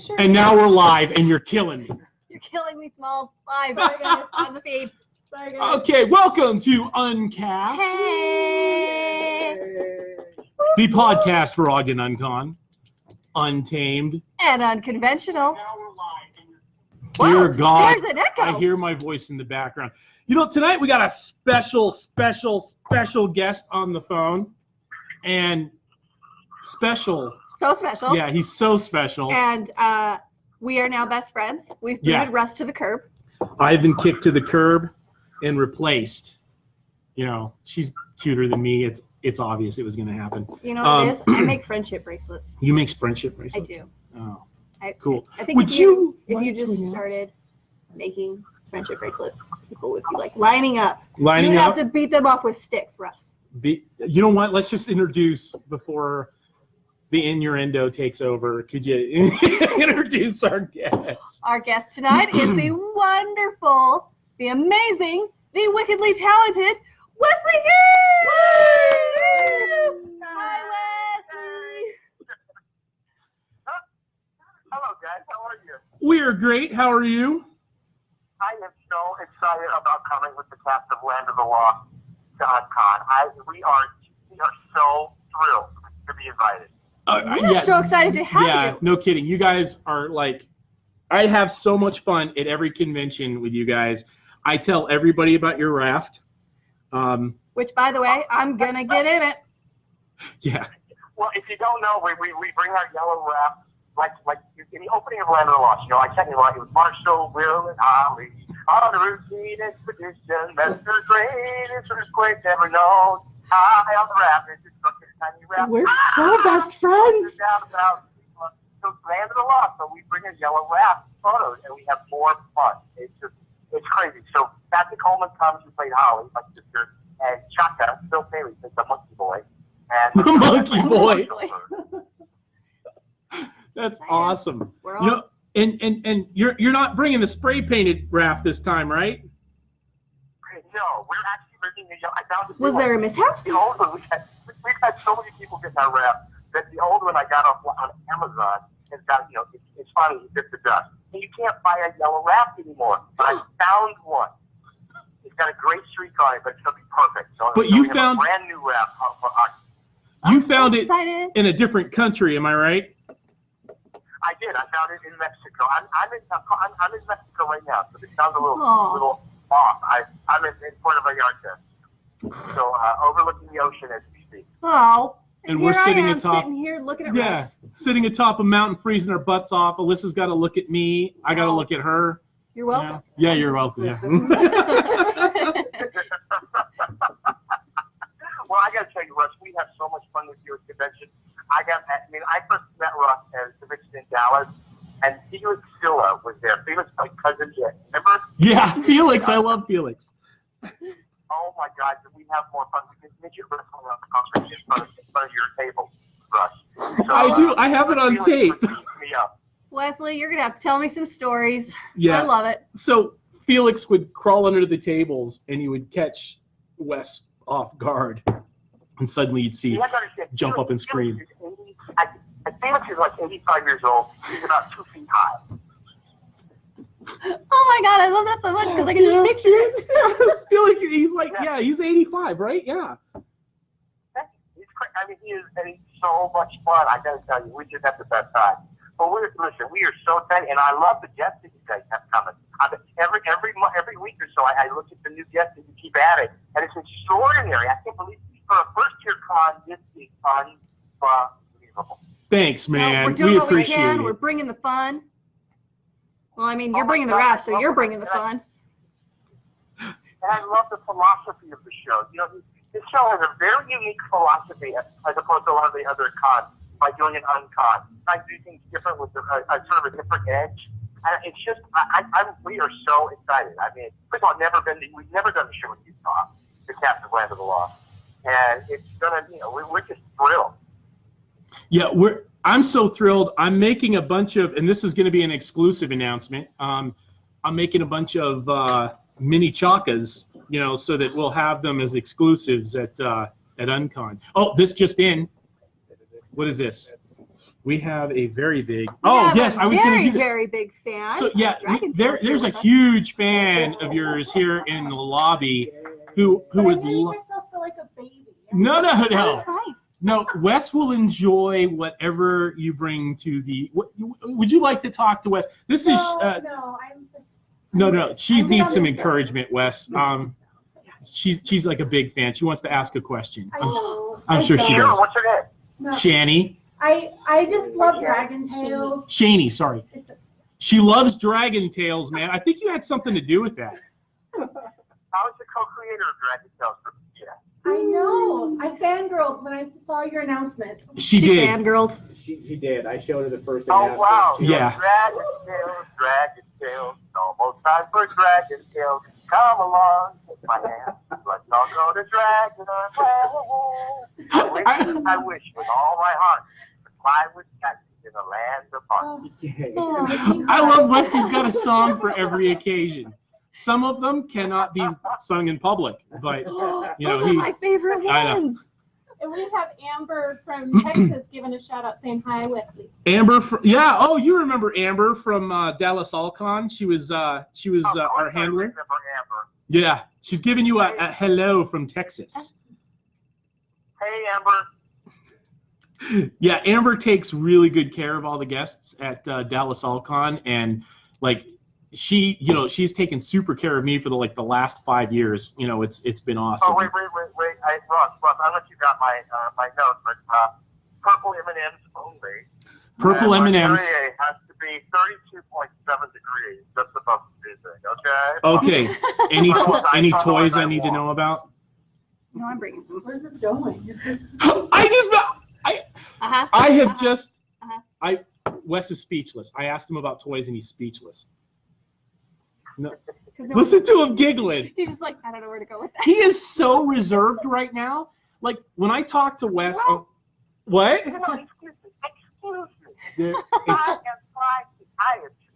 sure. And now we're live, and you're killing me. You're killing me, Smalls. Live, sorry guys, on the feed. Sorry guys. Okay, welcome to UnCast. Hey. The podcast for Ogden UnCon, Untamed. And Unconventional. Now we're live. Whoa, Dear God, there's an echo. I hear my voice in the background. You know, tonight we got a special guest on the phone. And special. So special. Yeah, he's so special. And we are now best friends. We've booted Russ to the curb. I've been kicked to the curb and replaced. You know, she's cuter than me. It's obvious it was going to happen. You know what it is? I make friendship bracelets. You make friendship bracelets? I do. Oh, cool. I think if you just started making friendship bracelets, people would be like lining up. Lining you would up? have to beat them off with sticks, Russ. You know what? Let's just introduce before the innuendo takes over. Could you introduce our guest? Our guest tonight is the wonderful, the amazing, the wickedly talented Wesley Eure! Hi, Wesley! Hello, guys. How are you? We are great. How are you? I am so excited about coming with the cast of Land of the Lost to UnCon. We are so thrilled to be invited. We're so excited to have Yeah, you. no kidding. You guys are like, I have so much fun at every convention with you guys. I tell everybody about your raft. Which, by the way, I'm going to get in it. Yeah. Well, if you don't know, we bring our yellow raft, like in the opening of Land of the Lost, you know, I tell you what, it was Marshall, Will, and Holly on a routine expedition. That's the greatest earthquake ever known. High on the raft, it's just a tiny raft. We're so best friends. So Land of the Lost, so we bring a yellow raft photos, and we have more fun. It's crazy. So Patrick Coleman comes, who played Holly, my sister, and Chaka, Phil Bailey, plays the monkey boy. And The monkey boy. That's awesome. We're You know, and you're not bringing the spray painted raft this time, right? No, we're actually bringing a yellow. I found Was there a mishap? The old one, we've had so many people get our raft that the old one I got on Amazon has got, you know, it's funny, it bit the dust. And you can't buy a yellow raft anymore. But I found one. It's got a great streak on it, but it's going to be perfect. So But you found a brand new raft for us. You found it excited. in a different country, am I right? I did. I found it in Mexico. I'm in Mexico right now, so it sounds a little off. I'm in Puerto Vallarta, so overlooking the ocean as we speak. Oh. And we're sitting atop. Sitting here looking at Yeah, Russ. sitting atop a mountain, freezing our butts off. Alyssa's got to look at me. I got to look at her. You're welcome. Yeah, you're welcome. Yeah. Well, I got to tell you, Russ, we have so much fun with you at convention. I first met Russ at the convention in Dallas, and Felix Silla was there. Felix, my cousin, remember? Yeah, Felix. I love Felix. Oh my God, we have more fun. We can midget wrestling on the conference in front of your table, Russ. So, I do. I have it on tape. Me up. Wesley, you're going to have to tell me some stories. Yeah. I love it. So Felix would crawl under the tables, and he would catch Wes off guard, and suddenly you'd see jump up and scream. Felix is like 85 years old. He's about 2 feet high. Oh my God, I love that so much because I can just picture it. I feel like he's like, he's 85, right? Yeah. He's crazy. I mean, he's so much fun. I gotta tell you, we just have the best time. But we are so excited, and I love the guests that you guys have coming. Every week or so, I look at the new guests that you keep adding, and it's extraordinary. I can't believe for a first-year con, this is unbelievable. Thanks, man. We're doing we what we appreciate can. it. We're bringing the fun. Well, I mean, you're bringing the raft, so you're bringing the fun. And I love the philosophy of the show. You know, this show has a very unique philosophy as opposed to a lot of the other cons by doing an UnCon. I do things different with sort of a different edge. And it's just, we are so excited. I mean, first of all, we've never done a show with Utah, the cast of Land of the Lost. And it's gonna, we're just thrilled. Yeah, I'm so thrilled. I'm making a bunch of, and this is going to be an exclusive announcement. I'm making a bunch of mini chakas, so that we'll have them as exclusives at UnCon. Oh, this just in. What is this? We have a very big. We Oh have yes, a I was going to do that. very big fan. So yeah, Dragon there's Tales a here with us. huge fan of yours here in the lobby, who But would. I made myself feel like a baby. No. That's fine. No, Wes will enjoy whatever you bring to the. Would you like to talk to Wes? This is. No, No. She I'm good needs on some this encouragement, Wes. She's like a big fan. She wants to ask a question. I know. I'm sure she Sure, does. what's your name? No, Shani. I just love Dragon Tales. Shani, sorry. It's She loves Dragon Tales, man. I think you had something to do with that. I was the co-creator of Dragon Tales. Yeah. I know. I fangirled when I saw your announcement. She She did. fangirled. She did. I showed her the first Oh, announcement. wow. She- Yeah. Dragon Tales. Almost time for Dragon Tales. Come along, take my hand. Let's all go to Dragon Tales. I wish with all my heart to fly with cats in a land apart. Oh, I love Wes. He's got a song for every occasion. Some of them cannot be sung in public, but you know Those are my favorite I know. ones. And we have Amber from Texas giving a shout out saying hi, Wesley. Amber, yeah. Oh, you remember Amber from Dallas UnCon? She was our handler. Remember Amber. Yeah, she's giving you a hello from Texas. Hey, Amber. Yeah, Amber takes really good care of all the guests at Dallas UnCon, and like she's taken super care of me for the last 5 years. You know, it's been awesome. Oh, wait. Ross, I don't know if you got my notes, but purple M&Ms only. Purple And M&Ms. Mercury has to be 32.7 degrees, just above freezing, okay? Okay. Any toys I need to know about? No, I'm bringing them. where's this going? Wes is speechless. I asked him about toys and he's speechless. No. 'Cause no Listen to him giggling. He's just like, I don't know where to go with that. He is so reserved right now. Like when I talk to Wes, what? No, excuse me. There- I it's- am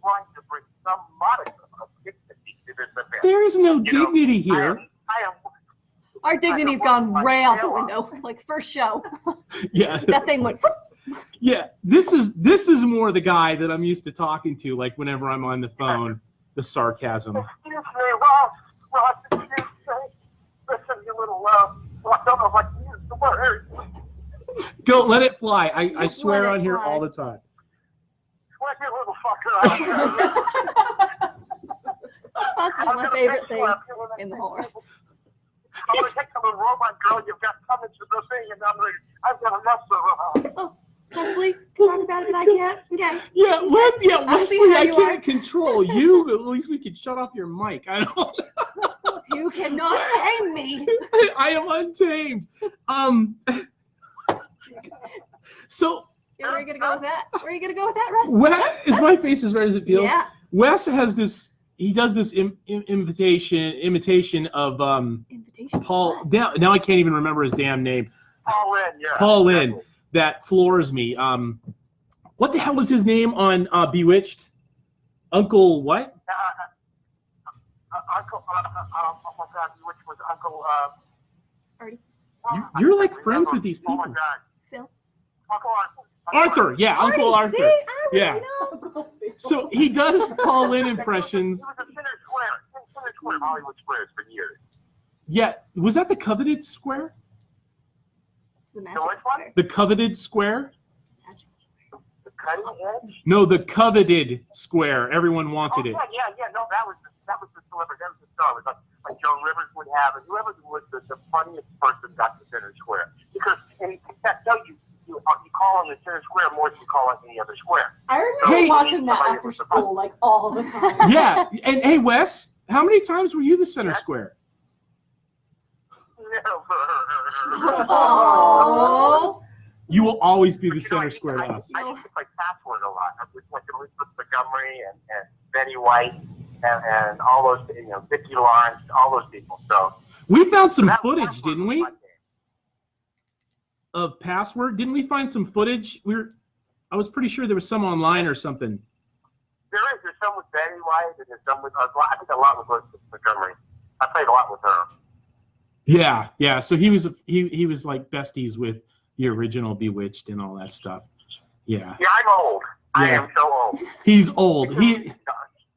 trying to bring some modicum of dignity to this event. there is no You know, dignity here. I am Our dignity's gone right out the window. Like first show, Yeah, that thing went. yeah. This is more the guy that I'm used to talking to. Like whenever I'm on the phone, the sarcasm. Excuse me, Ross, excuse me. Listen, you little, well, I don't know if I can use the word. Go, let it fly. I Just swear let it on here fly. all the time. What you little fucker. That's I'm my gonna favorite take thing you up here with in the that whole world. I'm going to take the little robot girl you've got coming to the thing, and I've got enough of Oh, Wesley, talk about it, but I can't. Okay. Yeah, I see Wesley, how I you can't are. control you. But at least we could shut off your mic. I don't. You cannot tame me. I am untamed. So Yeah, where are you gonna go with that? Where are you gonna go with that, Russ? Wes, is my face as red as it feels? Yeah. Wes has this. He does this imitation of Invitation. Paul. Now I can't even remember his damn name. Paul Lynn, yeah. Paul Lynn. That floors me. What the hell was his name on Bewitched? Uncle what? Uncle, oh my God, which was Uncle, Artie. You're like friends with these Oh my people. God. Phil. Uncle Arthur. Arthur, yeah, Uncle Artie, Arthur. see? I Yeah. really know. So he does Paul Lynn impressions. He was a Center Square of Hollywood Squares for years. Yeah, was that the coveted square? The which magic one? square. The coveted square? Magic square. The Cutting Edge? No, the coveted square. Everyone wanted it. Oh, yeah. No, that was the celebrity. That was the star. It was like Joan Rivers would have, and whoever was the funniest person got the Center Square. Because, and that's how you call on the Center Square more than you call on any other square. I remember Hey. watching that after school, like all the time. Yeah, and hey, Wes, how many times were you the center square? Never. Oh. You will always be the But you know, center square to us. I used to play Password a lot. I was like Elizabeth Montgomery and Betty White and all those, Vicki Lawrence, all those people. So We found some that footage, Password didn't was we? my game. Of Password? Didn't we find some footage? I was pretty sure there was some online or something. There's some with Betty White and there's some with, I think a lot with Elizabeth Montgomery. I played a lot with her. Yeah. So he was like besties with the original Bewitched and all that stuff. Yeah. Yeah, I'm old. I am so old. He's old.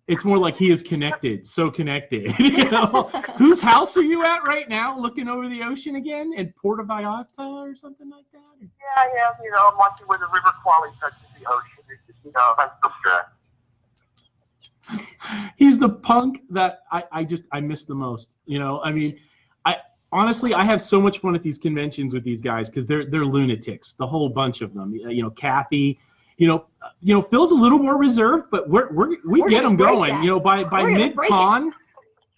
It's more like he is connected, so connected. You know? Whose house are you at right now, looking over the ocean again? In Puerto Vallarta or something like that? Yeah, you know, I'm watching where the river quality touches the ocean. It's just, you know, I'm so stressed. He's the punk that I miss the most. You know, I mean, honestly, I have so much fun at these conventions with these guys because they're lunatics, the whole bunch of them. You know, Kathy. You know, Phil's a little more reserved, but we get him going. That. You know, by mid-con,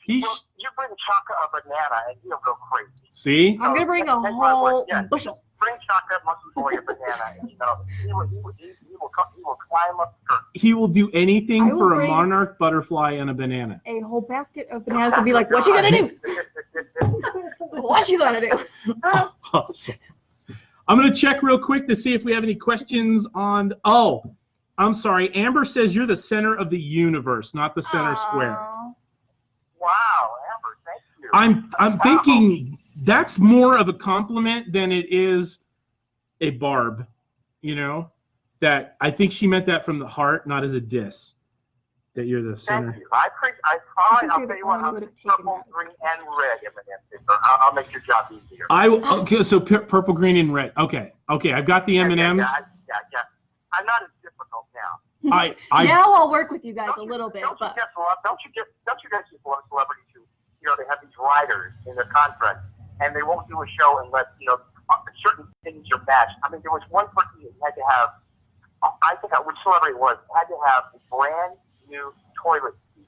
you bring Chaka a banana and he'll go crazy. See? I'm gonna bring a whole bushel. Bring Chaka, Monkey Boy, a banana, and you know, he will climb up the curtain. He will do anything for a monarch butterfly and a banana. A whole basket of bananas and be like, "What you gonna do? What you gonna do?" Awesome. I'm going to check real quick to see if we have any questions on... Oh, I'm sorry. Amber says you're the center of the universe, not the center square. Wow, Amber, thank you. I'm thinking that's more of a compliment than it is a barb, you know? That I think she meant that from the heart, not as a diss. That you're the center. Thank you. I'll tell you what, I'll do purple, green, and red M&M paper. I'll make your job easier. Okay, so purple, green, and red. Okay, I've got the M&Ms. Yeah. I'm not as difficult now. Now I'll work with you guys a little bit. Don't you guys just love celebrities who, you know, they have these writers in their contract, and they won't do a show unless, you know, certain things are matched. I mean, there was one person who had to have, I forgot which celebrity it was, had to have a brand new toilet seat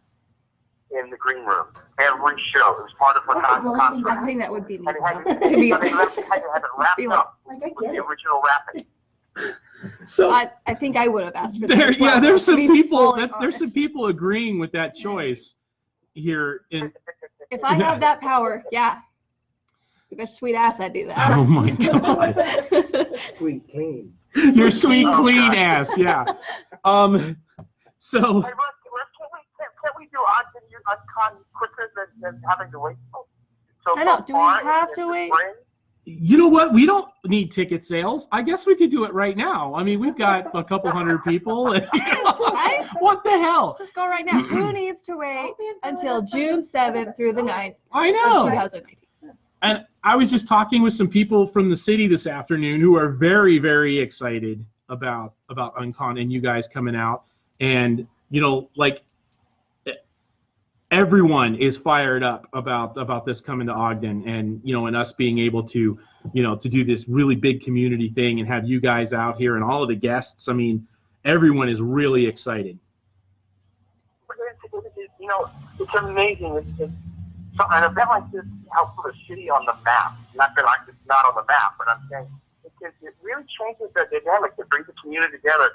in the green room every show. It was part of her contract. I think that would be me. And to be honest, they had to have it wrapped up with the original wrapping. So I think I would have asked for that. Yeah, there's some people. There's some people agreeing with that choice here. If I had that power, yeah. With a sweet ass, I'd do that. Oh my God. Sweet clean. Your sweet clean ass, yeah. So. Hey, can't we do Ogden UnCon quicker than having to wait? So I know. Do we have to wait? You know what? We don't need ticket sales. I guess we could do it right now. I mean, we've got a couple hundred people. What the hell? Let's just go right now. Who needs to wait until June 7th through the 9th I know. of 2019? And I was just talking with some people from the city this afternoon who are very, very excited about UnCon and you guys coming out. And, you know, like, everyone is fired up about this coming to Ogden and, you know, and us being able to, you know, to do this really big community thing and have you guys out here and all of the guests. I mean, everyone is really excited. You know, it's amazing. So an event like this helps put a city on the map. Not that it's not on the map, but I'm saying it really changes the dynamic. It brings the community together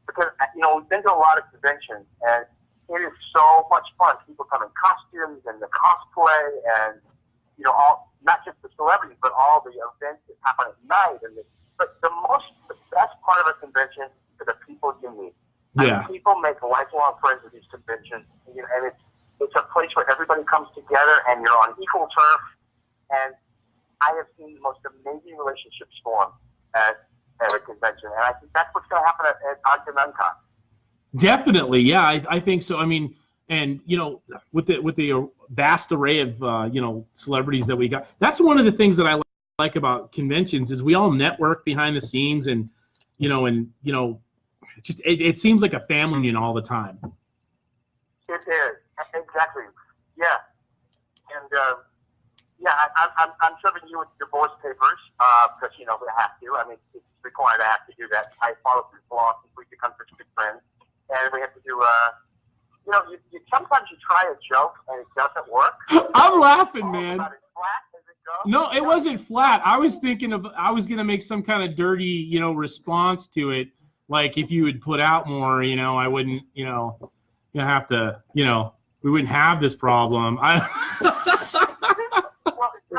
because, you know, we've been to a lot of conventions and it is so much fun. People come in costumes and the cosplay and, you know, all, not just the celebrities, but all the events that happen at night. But the best part of a convention are the people you meet. Yeah. I mean, people make lifelong friends at these conventions, you know, and it's a place where everybody comes together and you're on equal turf. And I have seen the most amazing relationships form at a convention. And I think that's what's going to happen at Ogden UnCon. Definitely, yeah, I think so. I mean, and you know, with the vast array of you know, celebrities that we got, that's one of the things that I like about conventions is we all network behind the scenes, and you know, it seems like a family union all the time. It is exactly, yeah, and yeah, I'm serving you with your voice papers because you know we have to. I mean, it's required. I have to do that. I follow through the law since we become such good friends. And we have to do, you know, sometimes you try a joke and it doesn't work. I'm laughing, man. Flat as it goes. No, it wasn't flat. I was thinking I was going to make some kind of dirty, you know, response to it. Like if you would put out more, you know, I wouldn't, you know, you have to, you know, we wouldn't have this problem. Well, I'm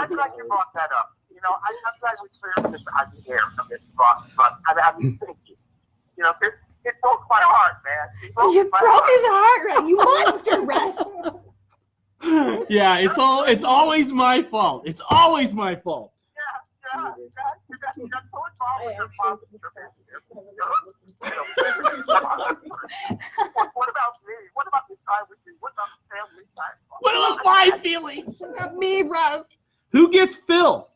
glad you brought that up. You know, I'm glad we cleared this idea from this spot. But I mean, thank you. You know, it broke my heart, man. You broke his heart, right? You monster, Russ. Yeah, it's always my fault. It's always my fault. Yeah. You got so involved with your mom. What about me? What about the time with you? What about the family time? What about my feelings? Me, Russ. Who gets Phil?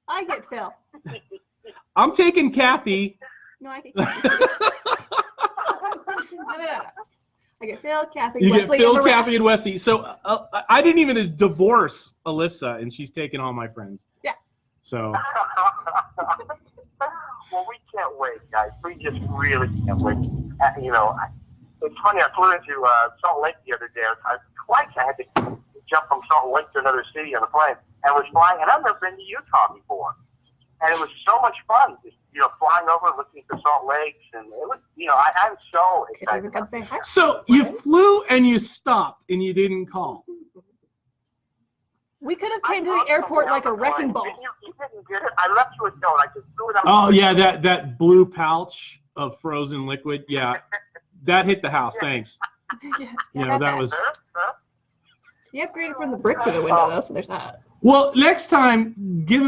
I get Phil. I'm taking Kathy. No, I get Kathy. No. I get Phil, Kathy, You Wesley, get Phil, and the Kathy, rest. and Wesley. So I didn't even divorce Alyssa, and she's taking all my friends. Yeah. So. Well, we can't wait, guys. We just really can't wait. You know, it's funny. I flew into Salt Lake the other day. Twice I had to jump from Salt Lake to another city on a plane, and was flying. And I've never been to Utah before, and it was so much fun. Just flying over, looking at the Salt Lakes, and it was, I'm so excited. Come say hi. So you flew and you stopped and you didn't call. We could have came to the airport like a wrecking ball. You didn't get it. I left you a note. I just threw it out. Oh yeah, that blue pouch of frozen liquid. Yeah, that hit the house. Thanks. That was. You upgraded from the brick to the window though, so there's that. Well, next time, give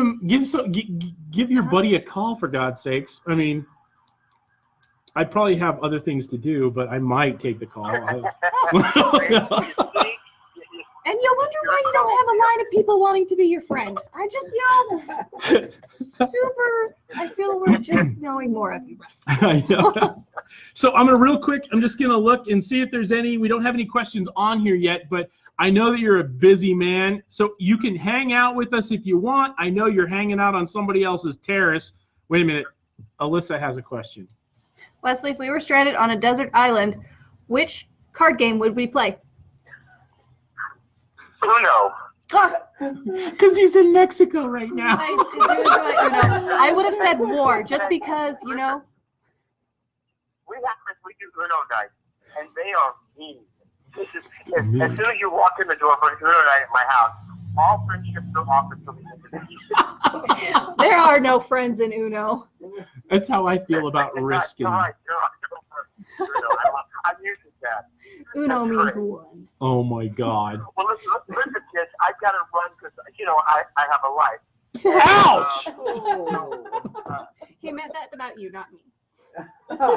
your buddy a call, for God's sakes. I mean, I'd probably have other things to do, but I might take the call. And you'll wonder why you don't have a line of people wanting to be your friend. I just, I feel we're just knowing more of you, Russ. I know. So I'm just going to look and see if there's any. We don't have any questions on here yet, but I know that you're a busy man, so you can hang out with us if you want. I know you're hanging out on somebody else's terrace. Wait a minute. Alyssa has a question. Wesley, if we were stranded on a desert island, which card game would we play? Uno. Because he's in Mexico right now. I would have said war, just because, We do Uno night, and they are mean. As soon as you walk in the door for Uno night at my house, all friendships are offered to me. There are no friends in Uno. That's how I feel about risk. I'm used to that. Uno means one. Oh my God. Well, listen, kids, I've got to run because, I have a life. Ouch! He meant that about you, not me. I've got a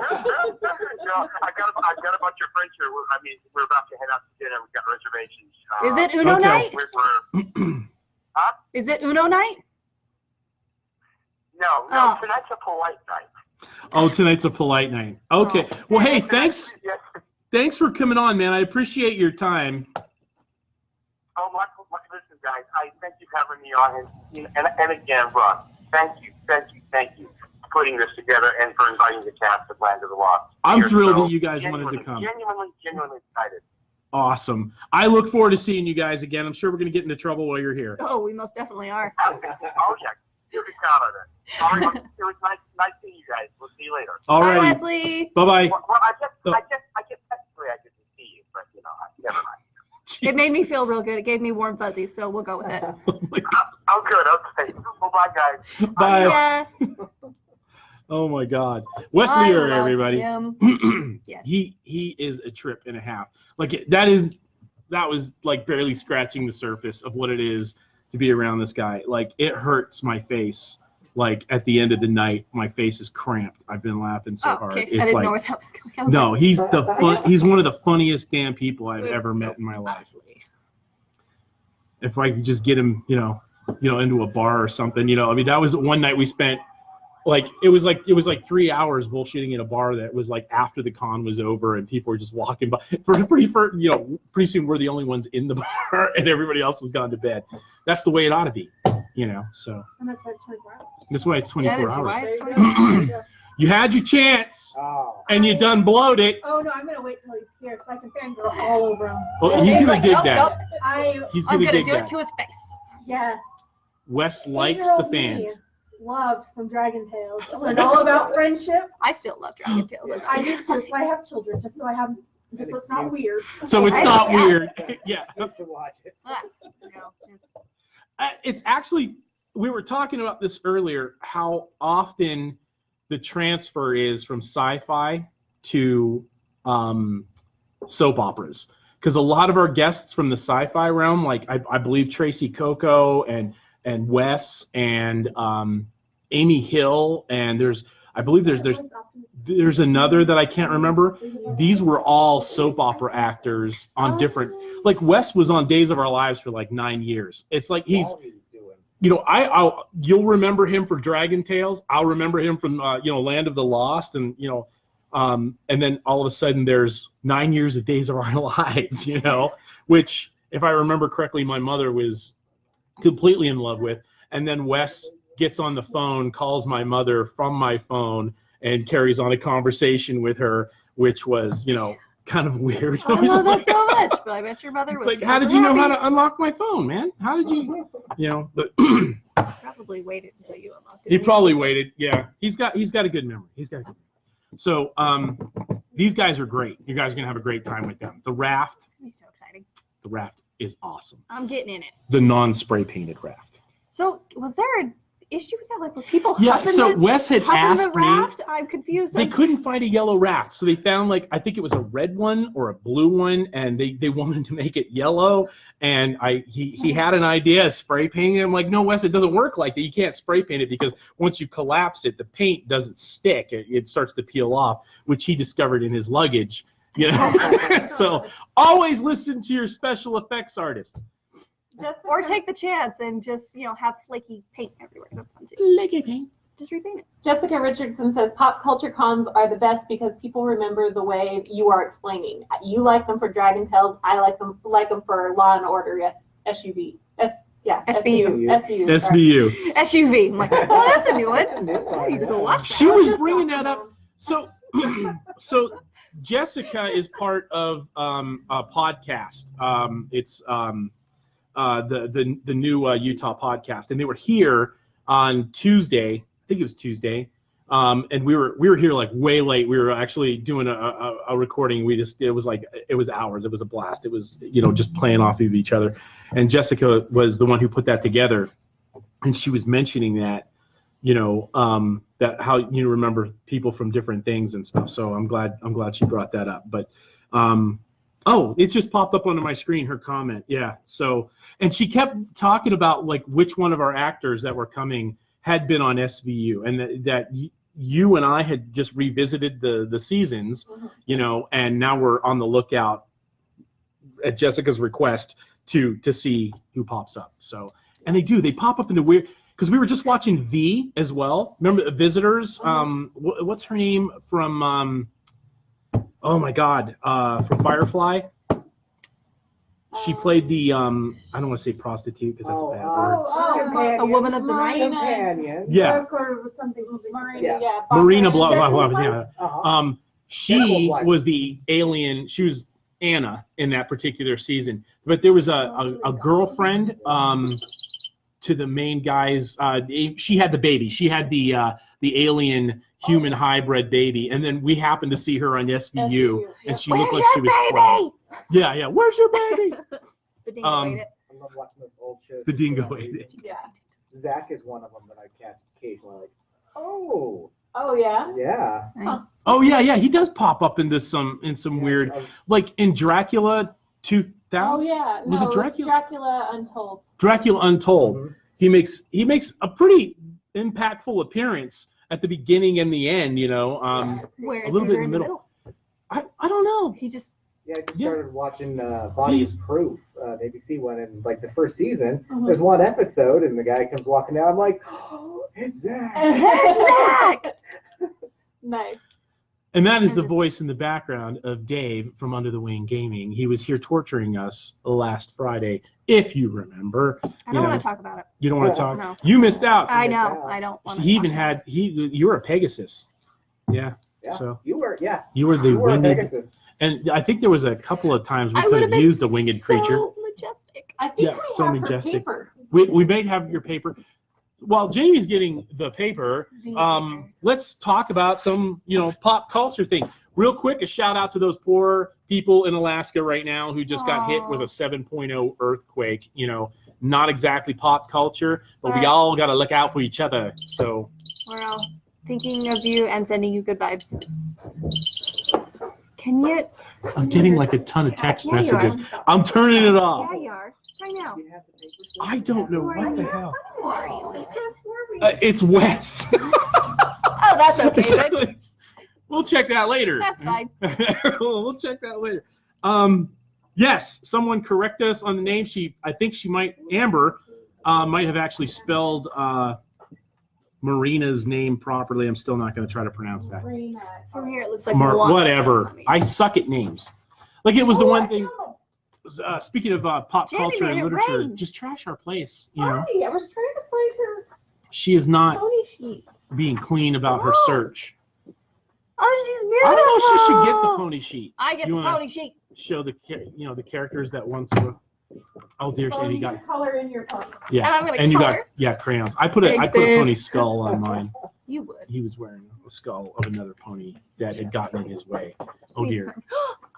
bunch of friends here. We're about to head out to dinner. We've got reservations. Is it Uno night? Huh? Is it Uno night? No, tonight's a polite night. Oh, tonight's a polite night. Okay. Well, hey, thanks. Thanks for coming on, man. I appreciate your time. Oh, listen, guys. I thank you for having me on, and again, Russ, thank you for putting this together and for inviting the cast of Land of the Lost. I'm thrilled that you guys wanted to come. Genuinely excited. Awesome. I look forward to seeing you guys again. I'm sure we're going to get into trouble while you're here. Oh, we most definitely are. Oh, yeah. You can count on it. All right, it was nice seeing you guys. We'll see you later. All Bye, right. Wesley. Bye-bye. Well, I guess technically I get to see you, but never mind. It made me feel real good. It gave me warm fuzzies, so we'll go with it. Oh, good. Okay. Well, bye, guys. Bye. Yeah. Oh my God. Wesley Eure, everybody. Yes. He is a trip and a half. Like that was like barely scratching the surface of what it is to be around this guy. Like it hurts my face. Like at the end of the night, my face is cramped. I've been laughing so hard. Okay. It's I didn't like, know what that was going on. no, he's one of the funniest damn people I've ever met in my life. If I could just get him, into a bar or something, that was one night we spent. Like it was like 3 hours bullshitting in a bar that was like after the con was over and people were just walking by. Pretty soon we're the only ones in the bar and everybody else has gone to bed. That's the way it ought to be, So And that's why it's 24 hours. that's why it's 24 That is hours. why it's 24 hours. You had your chance and you done blowed it. Oh, no, I'm going to wait till he's here so I can fangirl all over him. Well, he's gonna dig nope, that. nope. He's I'm gonna gonna dig do that. it to his face. Yeah. Wes likes the fans. Love some Dragon Tales. Learned all about friendship. I still love Dragon Tales. I do too. So I have children, just so it's not weird. So it's not weird. Yeah. Used to watch it. It's actually, we were talking about this earlier, how often the transfer is from sci-fi to soap operas. Because a lot of our guests from the sci-fi realm, like I believe Tracy Coco and Wes and Amy Hill, and there's I believe there's another that I can't remember. These were all soap opera actors on different. Like Wes was on Days of Our Lives for like 9 years. It's like he's. You know, you'll remember him for Dragon Tales. I'll remember him from Land of the Lost, and and then all of a sudden there's 9 years of Days of Our Lives. Which, if I remember correctly, my mother was completely in love with. And then Wes gets on the phone, calls my mother from my phone, and carries on a conversation with her, which was kind of weird. I love that so much, but I bet your mother was. It's like, how did you know how to unlock my phone, man? How did you, But probably waited until you unlocked it. He probably waited. Yeah, he's got a good memory. So these guys are great. You guys are gonna have a great time with them. The raft. It's gonna be so exciting. The raft is awesome. I'm getting in it. The non-spray painted raft. So was there an issue with that? Like, were people Wes had asked the raft? I'm confused. They couldn't find a yellow raft, so they found I think it was a red one or a blue one, and they wanted to make it yellow. And he had an idea of spray painting it. I'm like, no, Wes, it doesn't work like that. You can't spray paint it because once you collapse it, the paint doesn't stick. It starts to peel off, which he discovered in his luggage. So always listen to your special effects artist. Or take the chance and just, have flaky paint everywhere. That's fun too. Flaky paint. Just repaint it. Jessica Richardson says pop culture cons are the best because people remember the way you are explaining. You like them for Dragon Tales. I like them for Law and Order. Yes, SUV. SVU. SUV. I'm like, oh, that's a new one. I need to go watch that. She was bringing that up. So Jessica is part of a podcast. It's the new Utah podcast, and they were here on Tuesday. I think it was Tuesday, and we were here like way late. We were actually doing a recording. It was hours. It was a blast. It was just playing off of each other, and Jessica was the one who put that together, and she was mentioning that that how you remember people from different things and stuff. So I'm glad she brought that up. But oh, it just popped up onto my screen, her comment. Yeah. So, and she kept talking about which one of our actors that were coming had been on SVU, and that you and I had just revisited the seasons, and now we're on the lookout at Jessica's request to see who pops up. So, and they pop up into weird, because we were just watching V as well. Remember Visitors? What's her name from? Oh my God, from Firefly. She played the I don't want to say prostitute because that's a bad word. A woman of the night. Companion. Yeah. Or something. Marina blah. She was the alien. She was Anna in that particular season. But there was a girlfriend to the main guy's. She had the baby. She had the alien human hybrid baby, and then we happened to see her on SVU, and she looked like she was 12. Yeah. Where's your baby? The dingo ate it. I love watching those old shows. The dingo ate it. Yeah. Zach is one of them that I catch occasionally. Like, oh yeah. yeah. Huh. Oh yeah. He does pop up into some weird, like in Dracula 2000. Oh yeah. Was it Dracula? Dracula Untold. Dracula Untold. Mm-hmm. He makes a pretty impactful appearance at the beginning and the end. Where a little bit in the middle. I don't know. He just. Yeah, I just started watching Body's Proof, the ABC one, and the first season, there's one episode, and the guy comes walking down. I'm like, oh, it's Zach. There's Zach. Nice. And that is the voice in the background of Dave from Under the Wing Gaming. He was here torturing us last Friday, if you remember. I don't want to talk about it. You don't want to talk? No. You missed out. I know. I don't want to. He even had you were a Pegasus. Yeah. Yeah. So you were the winged Pegasus. And I think there was a couple of times we could have used a winged creature. So majestic. I think so we have majestic. Her paper. We may have your paper. While Jamie's getting the paper, let's talk about some pop culture things. Real quick, a shout out to those poor people in Alaska right now who just got hit with a 7.0 earthquake. Not exactly pop culture, but we all got to look out for each other. So we're all thinking of you and sending you good vibes. Can you? I'm getting a ton of text messages. I'm turning it off. Yeah, you are. Right now. I don't know what the hell. Who are you? It's Wes. Oh, that's okay. Then. We'll check that later. That's fine. We'll check that later. Yes, someone correct us on the name. I think Amber might have actually spelled Marina's name properly. I'm still not going to try to pronounce that. From here, it looks like whatever. I suck at names. Like it was the one thing. Speaking of pop culture and literature, just trash our place. You know. I was trying to find her. She is not pony sheet. being clean about her search. Oh, she's beautiful. I don't know if she should get the pony sheet. I get the pony sheet. Show the the characters that once were. Oh dear, Sandy got color in your pony. Yeah, and I'm gonna you color. got crayons. I put a pony's skull on mine. You would. He was wearing a skull of another pony that had gotten in his way. Oh dear.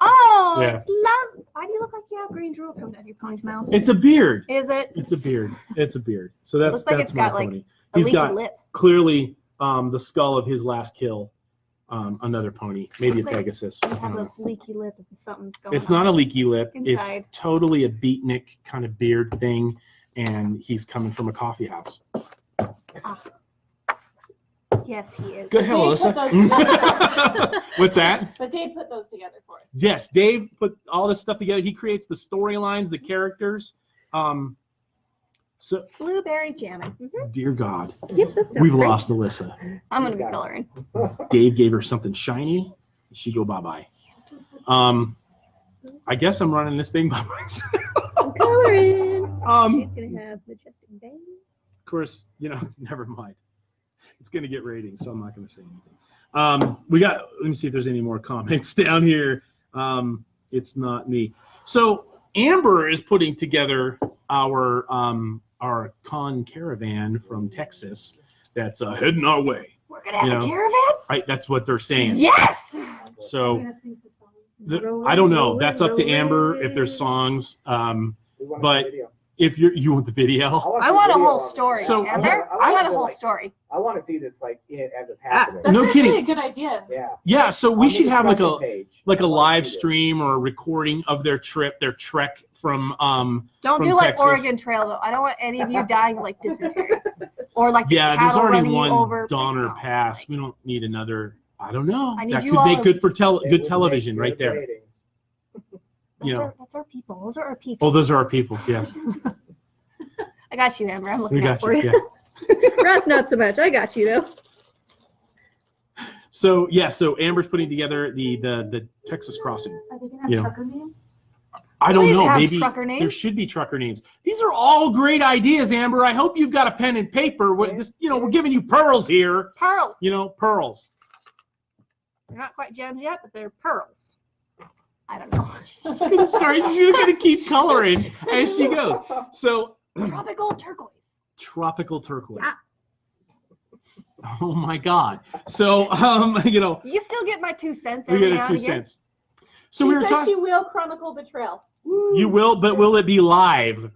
Oh, Yeah. it's love. Why do you look like you have green drool coming out of your pony's mouth? It's a beard. Is it? It's a beard. It's a beard. So that's looks like that's it's my got like pony. a He's leaky got lip. clearly the skull of his last kill. Another pony, maybe Looks a like Pegasus. You have a leaky lip if something's going on. It's not a leaky lip. Inside. It's totally a beatnik kind of beard thing, and he's coming from a coffee house. Yes, he is. Good, hello, Alyssa. What's that? But Dave put those together for us. Yes, Dave put all this stuff together. He creates the storylines, the characters. So, Blueberry jamming. dear God, Yep, that sounds we've great. lost Alyssa. I'm gonna be coloring. Dave gave her something shiny. She go bye-bye. I guess I'm running this thing by myself. I'm coloring. She's gonna have majestic veins. Of course, never mind. It's gonna get ratings, so I'm not gonna say anything. Let me see if there's any more comments down here. It's not me. So Amber is putting together our con caravan from Texas that's heading our way. We're gonna have a caravan? Right, that's what they're saying. Yes! So I don't know. That's up to Amber if there's songs. But if you want the video, I want a whole story. So, Amber, I want a whole story. I want to see this as it's happening. That's no actually kidding. a good idea. Yeah. Yeah, so we should have like a I live see this. stream or a recording of their trek from Don't from do like Texas. Oregon Trail though. I don't want any of you dying of like dysentery or like the Yeah, there's cattle already running you one over. Donner Please, no. Pass. We don't need another. I don't know. I need That you could all make to- good for It good would television make right good there. ratings. That's our people. Those are our people. Oh, those are our peoples. Yes. I got you, Amber. I'm looking We out got for you. you. Yeah. Rat's not so much. I got you though. So Amber's putting together the Texas crossing. Are they gonna have trucker names? I don't Please know. have Maybe trucker names. there should be trucker names. These are all great ideas, Amber. I hope you've got a pen and paper. We're giving you pearls here. Pearls. Pearls. They're not quite gems yet, but they're pearls. I don't know. She's gonna keep coloring as she goes. So Tropical turquoise. tropical turquoise. Yeah. Oh my God. So You still get my 2 cents we every get now a and 2 again. cents. So we She were says talking. she will chronicle the trail. You will, but will it be live?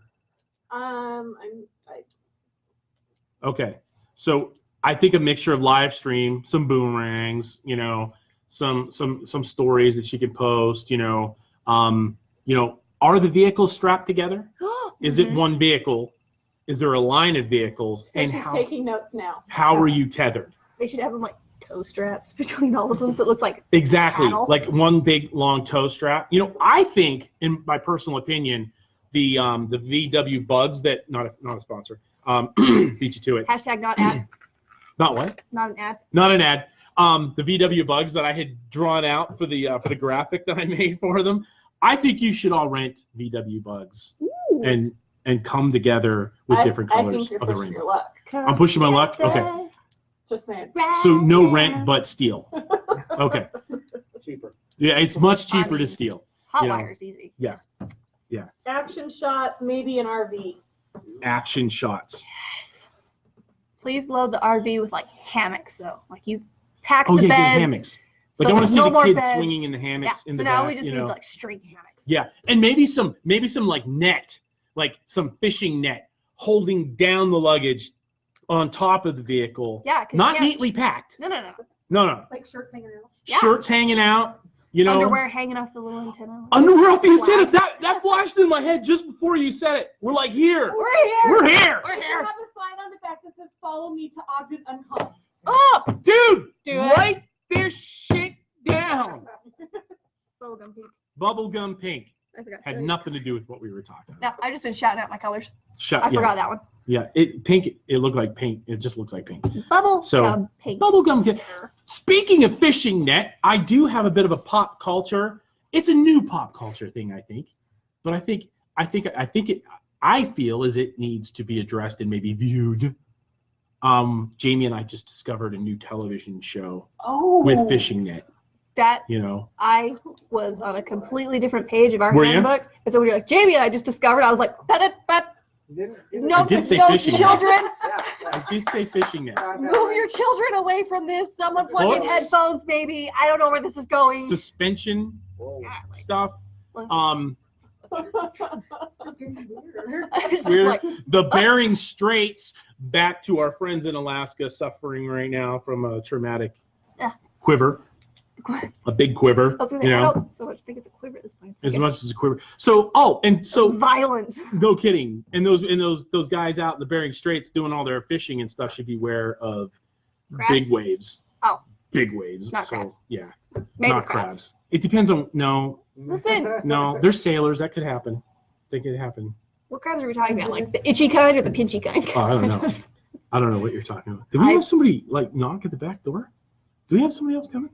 Okay. So I think a mixture of live stream, some boomerangs, some stories that she can post, are the vehicles strapped together? Is it one vehicle? Is there a line of vehicles? So And she's how taking notes now. are you tethered? They should have them like toe straps between all of them so it looks like Exactly. cattle. Like one big long toe strap. I think, in my personal opinion, the VW Bugs that not a sponsor, beat you to it. hashtag not ad. Not what? Not an ad. Not an ad. The VW Bugs that I had drawn out for the graphic that I made for them. I think you should all rent VW Bugs and come together with different I colors think you're of the pushing rainbow. your luck. I'm pushing my luck. Okay. Just saying. So no rent but steal. Okay. Cheaper. Yeah, it's much I cheaper to mean, steal. Hot You know. wire's easy. Yes. Action shot, maybe an RV. Action shots. Yes. Please load the RV with like hammocks though. Like you pack Oh the yeah, beds. yeah, hammocks. so Like I want to there's see no more the kids beds. swinging in the Yeah. hammocks in So the now back. we just need like string hammocks. Yeah, and maybe some like net, like some fishing net holding down the luggage on top of the vehicle. Yeah. 'cause Not you can't- neatly packed. No. No. Like shirts hanging out. Yeah. Shirts hanging out. Underwear hanging off the little antenna. Underwear off the antenna. That flashed in my head just before you said it. We're like here. We're here. We're here. We're We here. have a sign on the back that says "Follow me to Ogden UnCon." up. Dude, Do it. write this shit down. Bubblegum pink. Bubblegum pink. I forgot. Had nothing to do with what we were talking No, about. I've just been shouting out my colors. Yeah. I forgot that one. Yeah, pink. It looked like pink. It just looks like pink. Bubblegum pink. Bubblegum pink. Speaking of fishing net, I do have a bit of a pop culture. It's a new pop culture thing, I think, but I feel as it needs to be addressed and maybe viewed. Jamie and I just discovered a new television show with fishing net. That You know, I was on a completely different page of our Were you? handbook, and so we were like, Jamie and I just discovered. I was like, no, I did say no fishing net. children, I did say fishing net. move your children away from this. Someone plug in Folks. headphones, maybe. I don't know where this is going. Suspension Whoa. stuff. I was just We're like, the Bering Straits, back to our friends in Alaska suffering right now from a traumatic quiver, a big quiver. I was gonna You say, I know, don't so much think it's a quiver at this point. as much as a quiver. So, so violent. no kidding. And those guys out in the Bering Straits doing all their fishing and stuff should beware of Crabs? big waves. Oh. Big waves. Not so, crabs. Yeah. Maybe not crabs. It depends on Listen, no. They're sailors. That could happen. That could happen. what crabs are we talking about? Like the itchy kind or the pinchy kind? Oh, I don't know. I don't know what you're talking about. Did we have somebody like knock at the back door? Do we have somebody else coming?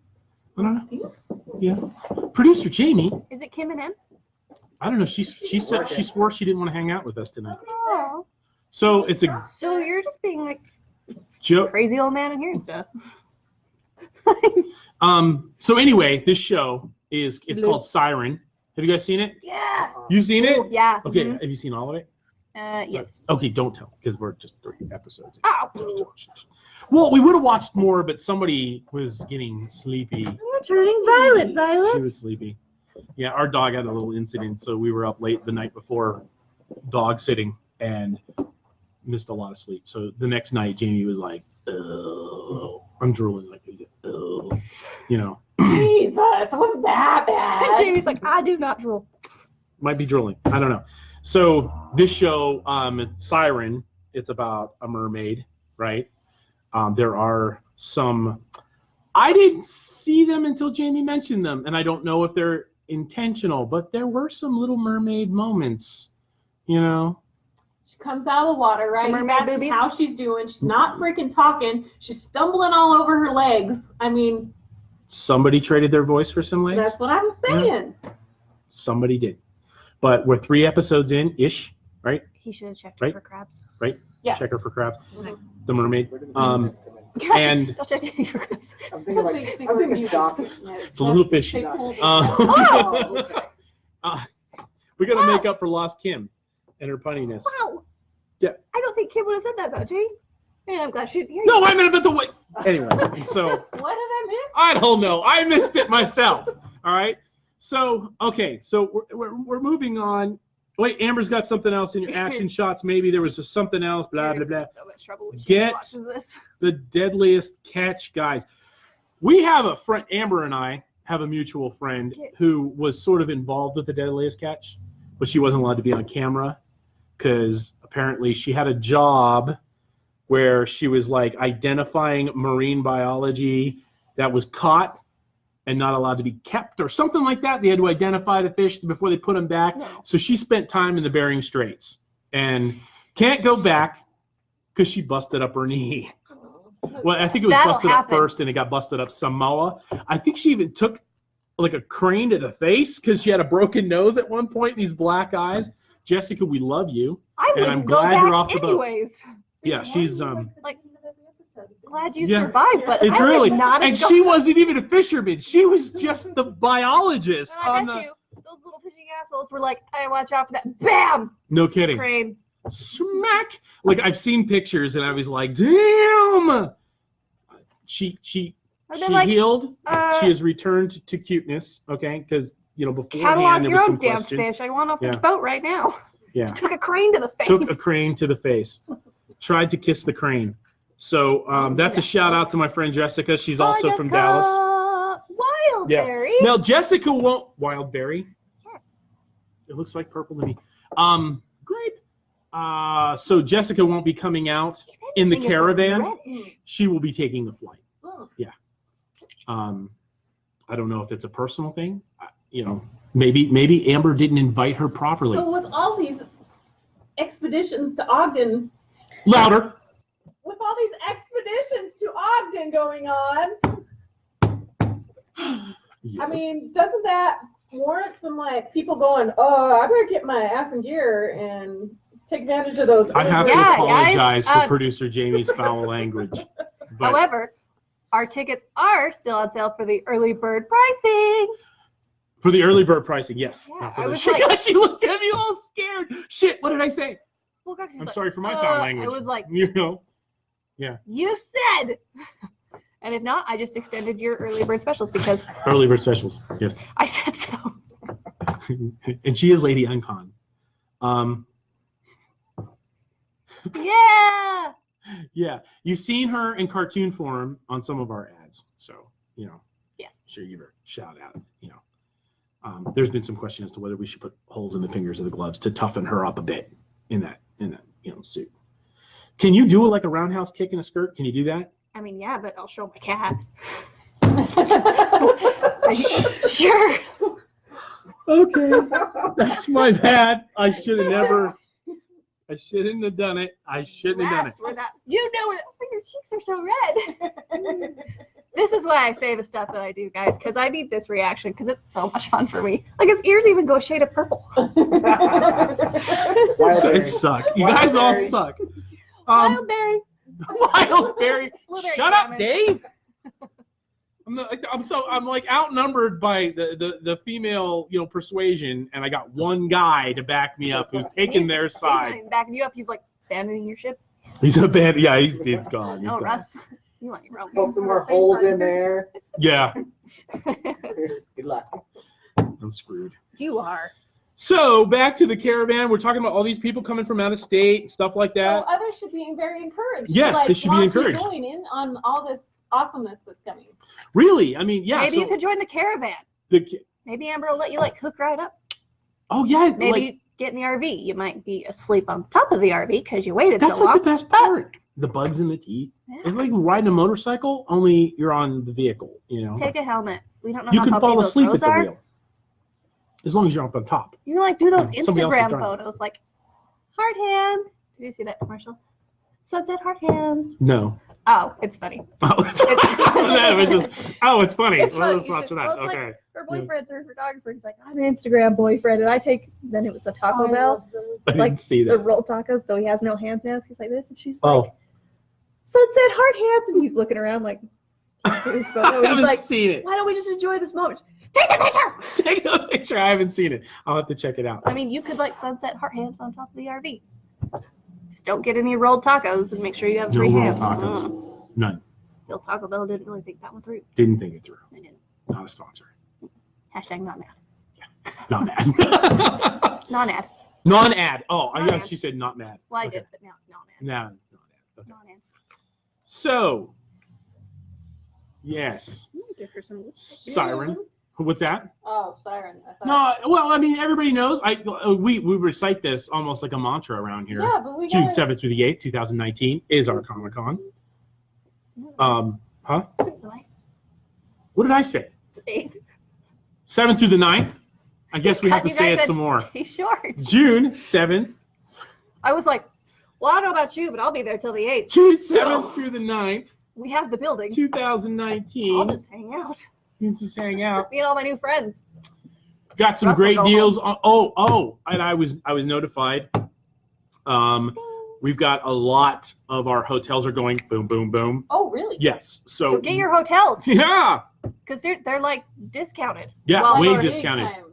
I don't know. Yeah. Producer Jamie. Is it Kim and M? I don't know. She said she swore she didn't want to hang out with us tonight. Oh. So it's a So you're just being like joke. crazy old man in here and stuff. So anyway, this show it's called Siren. Have you guys seen it? Yeah. You seen it? Yeah. Okay. Mhm. Have you seen all of it? Yes. Okay. Don't tell because we're just 3 episodes. Oh. Well, we would have watched more, but somebody was getting sleepy. You're turning violet, She Violet. was sleepy. Yeah, our dog had a little incident, so we were up late the night before dog sitting and missed a lot of sleep. So the next night, Jamie was like, "Oh, I'm drooling like oh," you know. Jesus, it wasn't that bad. Jamie's like, I do not drool. Might be drooling. I don't know. So this show, Siren, it's about a mermaid, right? There are some. I didn't see them until Jamie mentioned them, and I don't know if they're intentional, but there were some Little Mermaid moments, you know. She comes out of the water, right? Mermaid You ask boobies? how she's doing. She's not freaking talking. She's stumbling all over her legs. I mean, Somebody traded their voice for some legs. that's what I'm saying. Somebody did. But we're 3 episodes in ish, right? He should have checked Right. for crabs. Yeah. Check her for crabs. Mhm. The mermaid. Where did the business come in? And I'll check for crabs. I'm thinking stockfish. it's a little fishy. They pulled it. Oh, okay. We got to make up for lost Kim and her punniness. Wow. Yeah. I don't think Kim would have said that about Jamie. And I'm glad she didn't hear you. No, I meant about the way. Anyway, so What did I miss? I don't know. I missed it myself. All right. So okay. So we're moving on. Wait, Amber's got something else in your action shots. Maybe there was just something else. Blah blah blah. So much trouble when she Get- watches this. The deadliest catch, guys. We have a friend. Amber and I have a mutual friend who was sort of involved with the deadliest catch, but she wasn't allowed to be on camera because apparently she had a job where she was like identifying marine biology that was caught and not allowed to be kept or something like that. They had to identify the fish before they put them back. No. So she spent time in the Bering Straits and can't go back because she busted up her knee. Well, I think it was That'll busted happen. up first and it got busted up Samoa. I think she even took like a crane to the face because she had a broken nose at one point and these black eyes. Jessica, we love you. I And wouldn't I'm go glad back you're off the boat. anyways. Yeah, she's Like, glad you Yeah. survived, but it's I really would not have and gone- she wasn't even a fisherman. She was just the biologist And I on bet the you, those little fishing assholes were like, hey, watch out for that. Bam! No kidding. Crane. Smack. Like I've seen pictures and I was like, damn. She I've been like, healed. She has returned to cuteness, okay? Because beforehand catalog there your was own some damn question. fish. I want off this Yeah. boat right now. Yeah. Took a crane to the face. Took a crane to the face. Tried to kiss the crane. So that's a shout out to my friend Jessica. She's also from Dallas. Wildberry. Now Jessica won't Wildberry. Sure. It looks like purple to me. Great. So Jessica won't be coming out If in the think it's caravan, reddish. she will be taking the flight. Oh. Yeah. I don't know if it's a personal thing. You know, maybe Amber didn't invite her properly. So with all these expeditions to Ogden, Louder. with all these expeditions to Ogden going on, Yes. I mean, doesn't that warrant some like people going, oh, I better get my ass in gear and take advantage of those. I have to Yeah, apologize guys, for producer Jamie's foul language. But However, our tickets are still on sale for the early bird pricing. for the early bird pricing, yes. Yeah, Not for I the- was she, like- she looked at me all scared. Shit, what did I say? Well, Goxie's I'm like, sorry for my foul I language. was like, You know. you said. And if not, I just extended your early bird specials because Early bird specials, yes. I said so. And she is Lady UnCon. Yeah. Yeah, you've seen her in cartoon form on some of our ads, so you know. Yeah. Sure, give her a shout out. You know, there's been some question as to whether we should put holes in the fingers of the gloves to toughen her up a bit in that suit. Can you do like a roundhouse kick in a skirt? Can you do that? I mean, yeah, but I'll show my cat. Sure. Okay, that's my bad. I should have never. I shouldn't have done it. I shouldn't have done it. Rats were not. You know it. Oh, your cheeks are so red. This is why I say the stuff that I do, guys, because I need this reaction because it's so much fun for me. Like his ears even go a shade of purple. You guys suck. You guys all Wildberry. suck. Wildberry. Wildberry. Blueberry Shut up, salmon. Dave. I'm like outnumbered by the female persuasion, and I got one guy to back me up who's taking their He's not side. even backing you up. He's like abandoning your ship. He's a bad. Yeah, it's gone. He's Oh, gone. Russ, you want your own. Poke some more holes in there. Yeah, Good luck. I'm screwed. You are. So back to the caravan. We're talking about all these people coming from out of state, stuff like So that. others should be very encouraged. Yes, to, like, they should be want to encouraged. join in on all this awesomeness that's coming. Really? I mean, yeah. Maybe so you could join the caravan. Maybe Amber will let you like hook right up. Oh yeah. Maybe like, you get in the RV. You might be asleep on top of the RV because you waited that's so like long. the best part. The bugs in the teeth. Yeah. It's like riding a motorcycle, only you're on the vehicle. You know. Take a helmet. We don't know You how can bumpy fall those asleep at roads the are. wheel, as long as you're up on top. You can like do those Yeah, somebody else is Instagram driving. photos, like heart hands. Did you see that commercial? Sunset heart hands. No. Oh, it's funny. Oh, it's funny. It's funny. Let's You watch should- that. well, it's like- Okay. Her boyfriend's her photographer. He's like, I'm an Instagram boyfriend, and I take. Then it was a Taco Bell, I didn't like see the that. rolled tacos, so he has no hands now. He's like this, and she's Oh. like, Sunset heart hands, and he's looking around like his I photo. He's haven't like, seen it. why don't we just enjoy this moment? Take a picture. Take a picture. I haven't seen it. I'll have to check it out. I mean, you could like sunset heart hands on top of the RV. Just don't get any rolled tacos and make sure you have No free rolled hands. tacos. None. Still, Taco Bell didn't really think that one through. Didn't think it through. They didn't. Not a sponsor. Hashtag not mad. Not mad. Non-ad. Non-ad. Oh, I Non-ad. guess she said not mad. Well, I Okay. did, but now it's non-ad. No, it's not ad. Okay. Non-ad. So, yes. Give her some. Siren. What's that? Oh, siren. I thought. No, well, I mean, everybody knows. We recite this almost like a mantra around here. Yeah, but we June got 7th through the 8th, 2019 is our Comic-Con. Huh? What did I say? 7th through the 9th? I guess we have to You say guys it said some more. Stay short. June 7th. I was like, well, I don't know about you, but I'll be there till the 8th. June 7th through the 9th, We have the building. I'll 2019. just hang out. You just hang out. Meet all my new friends. Got some Russ will great go deals. And I was notified. We've got a lot of our hotels are going boom, boom, boom. Oh, really? Yes. So get your hotels Yeah. because they're like discounted. Yeah, Well, way for discounted. Anytime.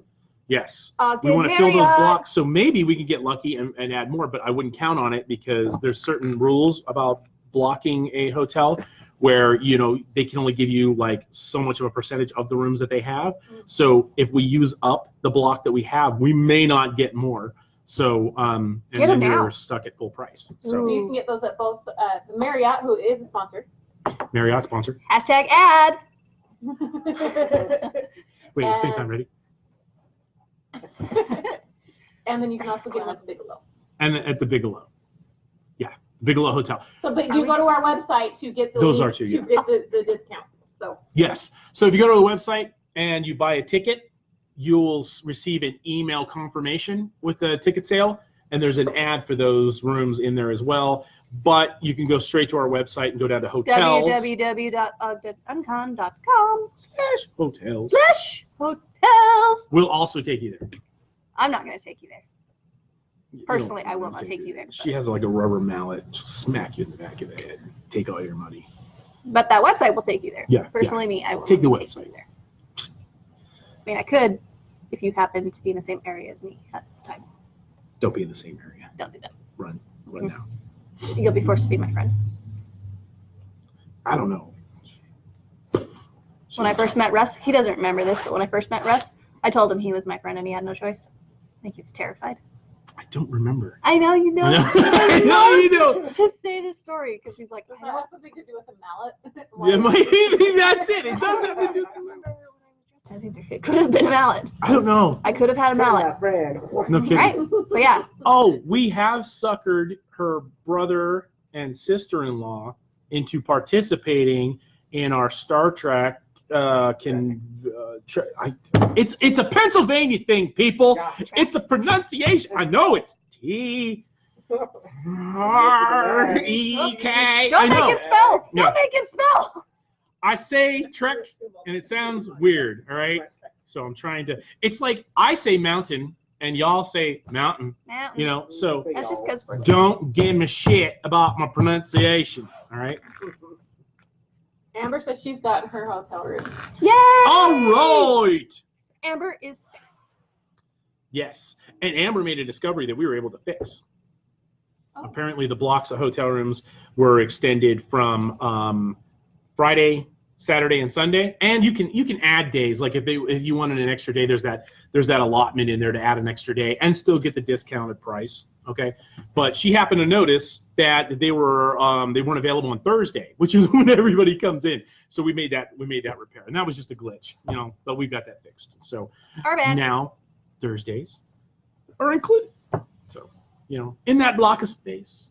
Yes. Ogden We want to fill those Marriott. blocks, so maybe we can get lucky and add more, but I wouldn't count on it because there's certain rules about blocking a hotel where, they can only give you like so much of a percentage of the rooms that they have. So if we use up the block that we have, we may not get more. So, and Get 'em then now. you're stuck at full price. So So you can get those at both the Marriott, who is a sponsor. Marriott sponsor. Hashtag ad. Wait, same time, ready? And then you can also get them at the Bigelow. And at the Bigelow. Yeah, Bigelow Hotel. So, but you go to our website to get the Those link are two, to yeah. get the discount. So Yes. So if you go to the website and you buy a ticket, you'll receive an email confirmation with the ticket sale, and there's an ad for those rooms in there as well. But you can go straight to our website and go down to hotels. www.ogdenUnCon.com/hotels. We'll also take you there. I'm not going to take you there. You Personally, don't I will wanna not take you there. She has like a rubber mallet, just smack you in the back of the head, take all your money. But that website will take you there. Yeah. Personally, me, I will Take the not website. you there. I mean, I could if you happen to be in the same area as me at the time. Don't be in the same area. Don't do that. Run now. You'll be forced to be my friend. I don't know. When I first met Russ, he doesn't remember this, but when I first met Russ, I told him he was my friend and he had no choice. I think he was terrified. I don't remember. I know you don't. I know you don't. Just say this story because he's like, does I that know. have something to do with a mallet? Yeah, maybe that's it. It does have to do. It could have been a mallet. I don't know. I could have had a mallet. No kidding. Right? But yeah. Oh, we have suckered her brother and sister-in-law into participating in our Star Trek. It's a Pennsylvania thing, people. It's a pronunciation. I know it's T-R-E-K. Don't make him spell. No. Don't make him spell. I say Trek, and it sounds weird. All right. So I'm trying to. It's like I say mountain, and y'all say mountain. Mountain. You know. So That's just because we're. don't give me shit about my pronunciation. All right. Amber says she's gotten her hotel room. Yay! All right. Amber is. Yes. And Amber made a discovery that we were able to fix. Oh. Apparently, the blocks of hotel rooms were extended from Friday, Saturday, and Sunday. And you can add days. Like if you wanted an extra day, there's that allotment in there to add an extra day and still get the discounted price. Okay. But she happened to notice that they weren't available on Thursday, which is when everybody comes in. So we made that repair, and that was just a glitch, you know. But we've got that fixed. So Our bad. now Thursdays are included. So you know, in that block of space.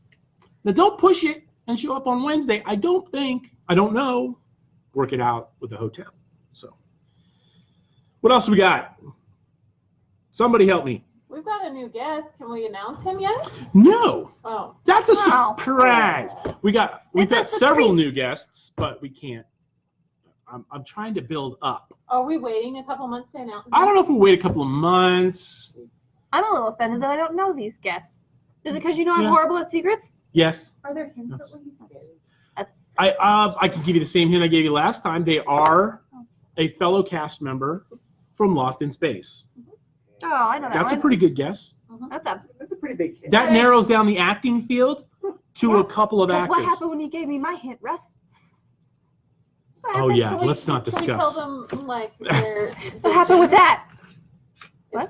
Now don't push it and show up on Wednesday. I don't know. Work it out with the hotel. So what else we got? Somebody help me. We've got a new guest. Can we announce him yet? No. Oh. That's a Wow. surprise. We've got It's a several surprise. new guests, but we can't. I'm trying to build up. Are we waiting a couple months to announce him? I don't know if we'll wait a couple of months. I'm a little offended that I don't know these guests. Is it because you know I'm Yeah. horrible at secrets? Yes. Are there hints That's- at least? I can give you the same hint I gave you last time. They are a fellow cast member from Lost in Space. Oh, I know that That's a one. pretty good guess. That's a. That's a pretty big hit. That narrows down the acting field to a couple of Because actors. what happened when you gave me my hint, Russ? What Oh happened? yeah, Can we- let's not Can we discuss. tell them like their? What happened with that? What?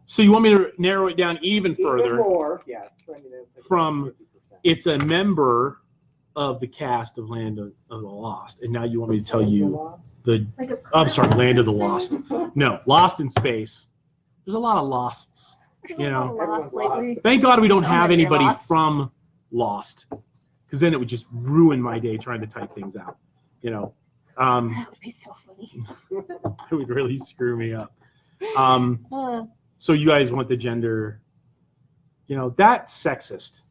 So you want me to narrow it down even Even further? more, yes. I mean, it's From- 50%. It's a member of the cast of Land of the Lost, and now you want me to tell you Lost? the. Like a I'm sorry, Land of the person? Lost. No, Lost in Space. There's a lot of Losts. There's You a lot know. of Everyone's lost lately. lost. Thank God we don't So have many are anybody lost. from Lost, because then it would just ruin my day trying to type things out. You know, That would be so funny. it would really screw me up. Uh, So you guys want the gender? You know, that's sexist.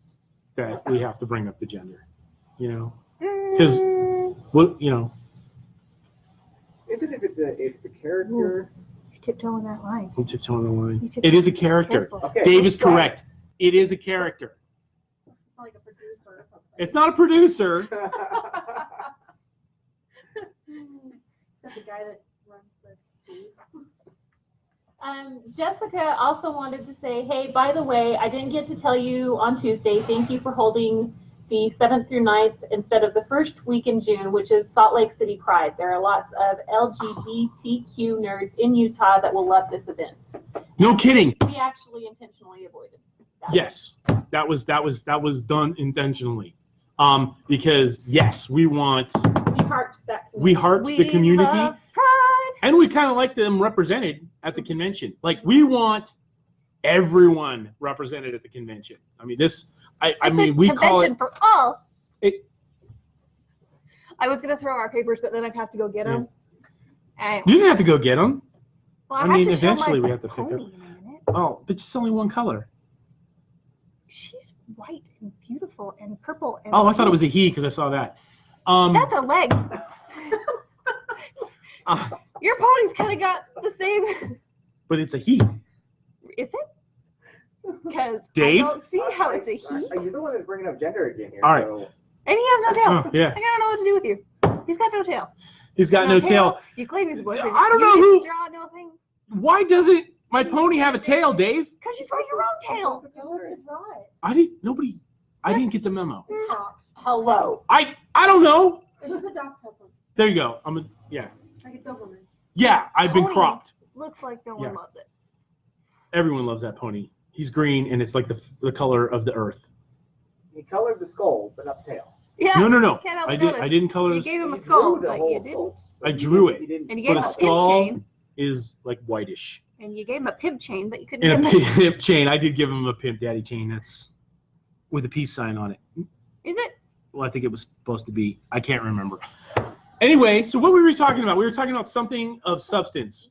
That we have to bring up the gender. You know, 'Cause- well, you know, Isn't it if it's a character? You're tiptoeing that line. I'm tiptoeing the line. You It is a character. Careful. Okay, Dave let's is try it. correct. It is a character. It's like a producer or something. It's not a producer. Is that the guy that runs the food? Jessica also wanted to say, hey, by the way, I didn't get to tell you on Tuesday, thank you for holding the 7th through 9th instead of the first week in June, which is Salt Lake City Pride. There are lots of LGBTQ nerds in Utah that will love this event. No kidding. We actually intentionally avoided that. Yes, that was done intentionally. Because yes, we want We heart that community. we heart the community, love Pride. and we kind of like them represented at the convention. Like we want everyone represented at the convention. I mean, this I mean, we call it convention for all. It- I was gonna throw our papers, but then I'd have to go get them. You didn't have to go get them. Well, I have mean, to show eventually my we have to pick up. pony in a minute. Oh, but it's only one color. She's white and beautiful and purple and. Oh, I thought it was a he because I saw that. That's a leg. Your pony's kind of got the same. But it's a he. Is it? Because I Dave? don't see how it's a he. You're the one that's bringing up gender again here. All right. So. And he has no tail. Oh, yeah. I don't know what to do with you. He's got no tail. He's got no tail. You claim he's a boyfriend. I don't you know didn't who- draw no thing. Why doesn't my pony have a tail, Dave? Because you draw your own tail. I didn't get the memo. Hello. I don't know. It's just a dog pepper. There you go. Yeah. Like a Doberman. Yeah, I've been Pony. cropped. Looks like no one Yeah. loves it. Everyone loves that pony. He's green and it's like the color of the earth. He colored the skull, but not the tail. Yeah. No. Can't help I but notice. didn't color You his. gave him a He skull, drew the but whole you didn't. skull, but I drew it. He didn't. And you gave But him a a pib skull chain. is like whitish. And you gave him a pib chain, but you couldn't And a give him pimp chain. I did give him a pimp daddy chain. That's with a peace sign on it. Is it? Well, I think it was supposed to be. I can't remember. Anyway, so what were we talking about? We were talking about something of substance.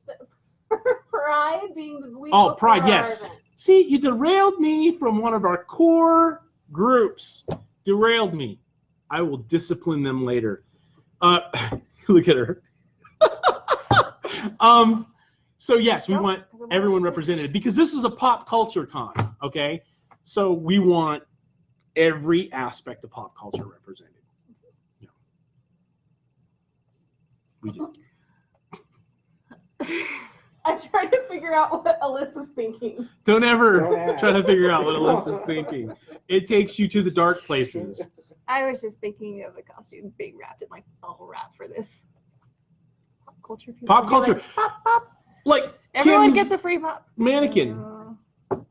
Pride being the week Oh, before pride, our yes. event. See, you derailed me from one of our core groups. Derailed me. I will discipline them later. Look at her. So yes, we want everyone represented because this is a pop culture con, okay? So we want every aspect of pop culture represented. Yeah. We do. I tried to figure out what Alyssa's thinking. Don't ever Don't ask. try to figure out what Alyssa's thinking. It takes you to the dark places. I was just thinking of the costume being wrapped in like bubble wrap for this. Pop culture. People Pop would be culture. Like, pop, pop. Like Everyone Kim's gets a free pop. mannequin. Do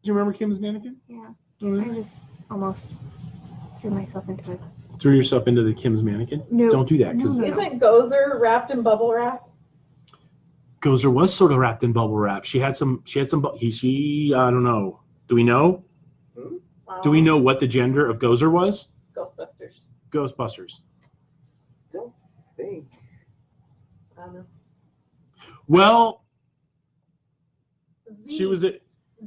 you remember Kim's mannequin? Yeah. Mhm. I just almost threw myself into it. Threw yourself into the Kim's mannequin? No. Don't do that because No. Isn't Gozer wrapped in bubble wrap? Gozer was sort of wrapped in bubble wrap. She had some. She I don't know. Do we know? Do we know what the gender of Gozer was? Ghostbusters. Ghostbusters. Don't think. I don't know. Well, Z, she was a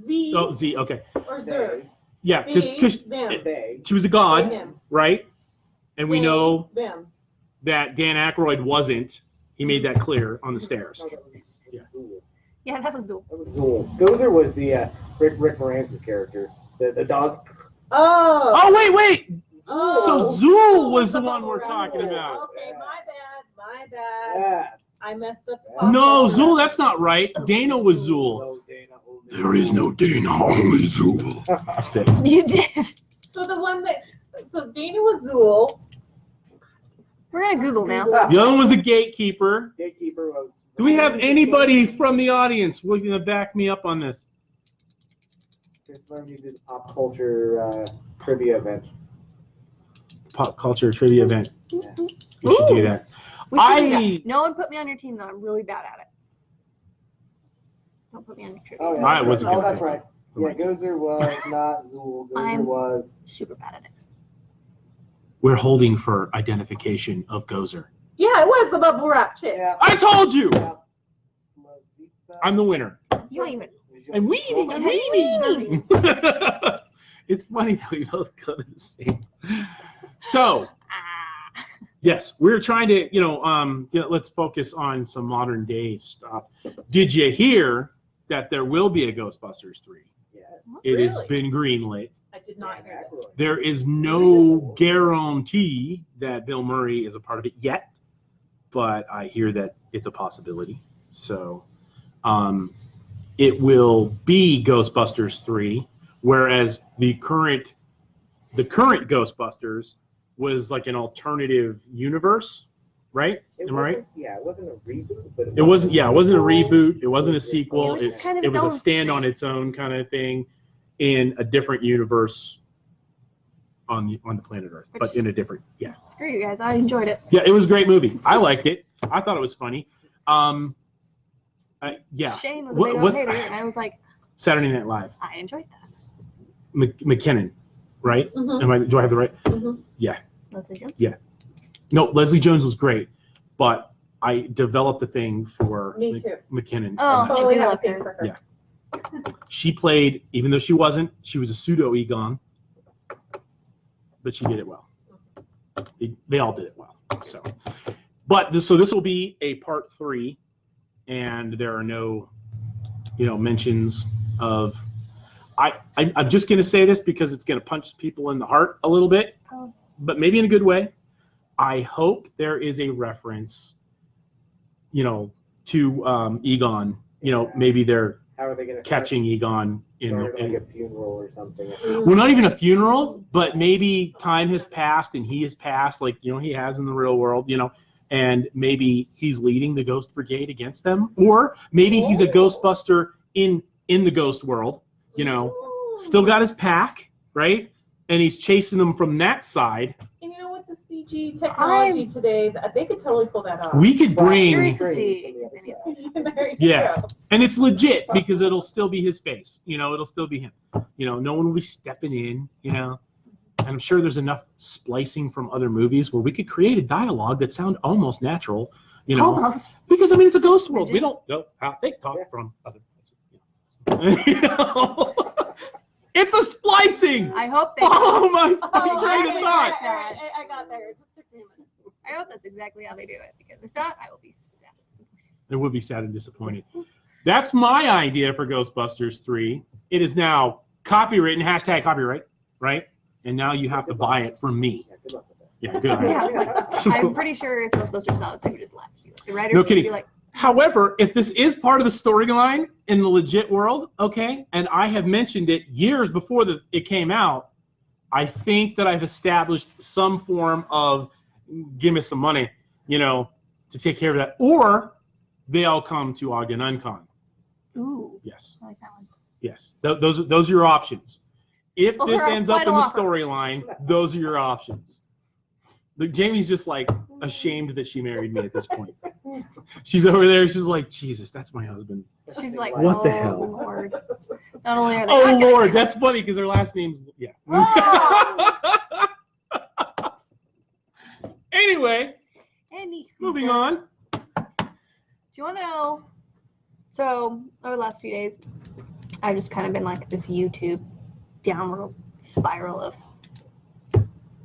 Z Z. Okay. or Zer. Yeah, because Them. They. she was a god, Him. right? And we They, know them. that Dan Aykroyd wasn't. He made that clear on the stairs. Oh, that was Yeah. Zool. Yeah, that was Zool. That was Zool. Gozer was the Rick Moranis' character, the dog. Oh. Oh wait. Oh. So Zool was the the one bubble we're wrap. talking about. Okay, my bad. Yeah. I messed up. No, Zool, that's not right. Dana was Zool. No, Dana, only There is no Dana, only Zool. That's it. You did. So the one that, so Dana was Zool. We're gonna Google now. The other one was the gatekeeper. Gatekeeper was. Do we have anybody from the audience willing to back me up on this? Since when we did the pop culture trivia event. Pop culture trivia event. Yeah. We should do that. We should do I- that. No one put me on your team though. I'm really bad at it. Don't put me on your trivia. Oh, team. yeah. I wasn't Oh, gonna that's pick right. Yeah, Gozer was not Zool. Gozer I'm- was. Super bad at it. We're holding for identification of Gozer. Yeah, it was the bubble wrap chick. Yeah. I told you! Yeah. I'm the winner. You ain't even. And weenie, and weenie. It's funny that we both go to the same. So, Ah. yes, we're trying to, let's focus on some modern day stuff. Did you hear that there will be a Ghostbusters 3? Yes. It has Really? been greenlit. I did not hear that. There is no guarantee that Bill Murray is a part of it yet, but I hear that it's a possibility. So it will be Ghostbusters 3, whereas the current Ghostbusters was like an alternative universe, right? Am I right? Yeah, it wasn't a reboot, but It wasn't. Yeah, it wasn't a reboot. It wasn't a sequel. It was just It's, kind of it was its a own stand on thing. its own kind of thing in a different universe on the planet Earth, but Which- in a different. Yeah, Screw you guys. I enjoyed it. yeah. It was a great movie. I liked it. I thought it was funny. Yeah. Shane was a big old hater, and I was like, Saturday Night Live. I enjoyed that. McKinnon. right? Mhm. Do I have the right? Mhm. Yeah. Leslie Jones? No, Leslie Jones was great, but I developed a thing for Me too. McKinnon. Oh, And Totally do have a love thing her. for her. Yeah. she played, even though she wasn't, she was a pseudo Egon, but she did it well. They all did it well. So, but this will be a part 3, and there are no, mentions of. I'm just going to say this because it's going to punch people in the heart a little bit, but maybe in a good way. I hope there is a reference, to Egon. Maybe they're How are they going to catching Egon in like a funeral or something? well, not even a funeral, but maybe time has passed and he has passed, like he has in the real world, and maybe he's leading the Ghost Brigade against them, or maybe he's a Ghostbuster in the Ghost world, still got his pack, right, and he's chasing them from that side. And with the CG technology today, they could totally pull that off. We could bring, Curious to see. There you yeah, go. and it's legit because it'll still be his face, it'll still be him, no one will be stepping in, and I'm sure there's enough splicing from other movies where we could create a dialogue that sound almost natural, Almost. because it's a ghost world. We don't know how they talk from other places. It's a splicing. I hope they. Oh my Oh, train of thought. I got there. It just took me a minute. I hope that's exactly how they do it, because if not, I will be sad. It would be sad and disappointed. That's my idea for Ghostbusters 3. It is now copywritten, #copyright, right? And now you have to buy it from me. Yeah, good luck with that. Yeah, good. Yeah, like, I'm pretty sure if Ghostbusters saw it, they would just laugh at you. The writers No would kidding. be like, However, if this is part of the storyline in the legit world, okay, and I have mentioned it years before it came out, I think that I've established some form of give me some money, to take care of that. Or they all come to Ogden UnCon. ooh, Yes. I like that one. Yes. Those are your options. If Those this are a ends up in final the offer. storyline, those are your options. Jamie's just like ashamed that she married me at this point. She's over there. She's like, Jesus, that's my husband. She's like, What the oh, hell? Lord. Not only are they Oh, not gonna- Lord, that's funny because her last name's, yeah. Anyway, moving on. Do you want to know? So, over the last few days, I've just kind of been like this YouTube downward spiral of.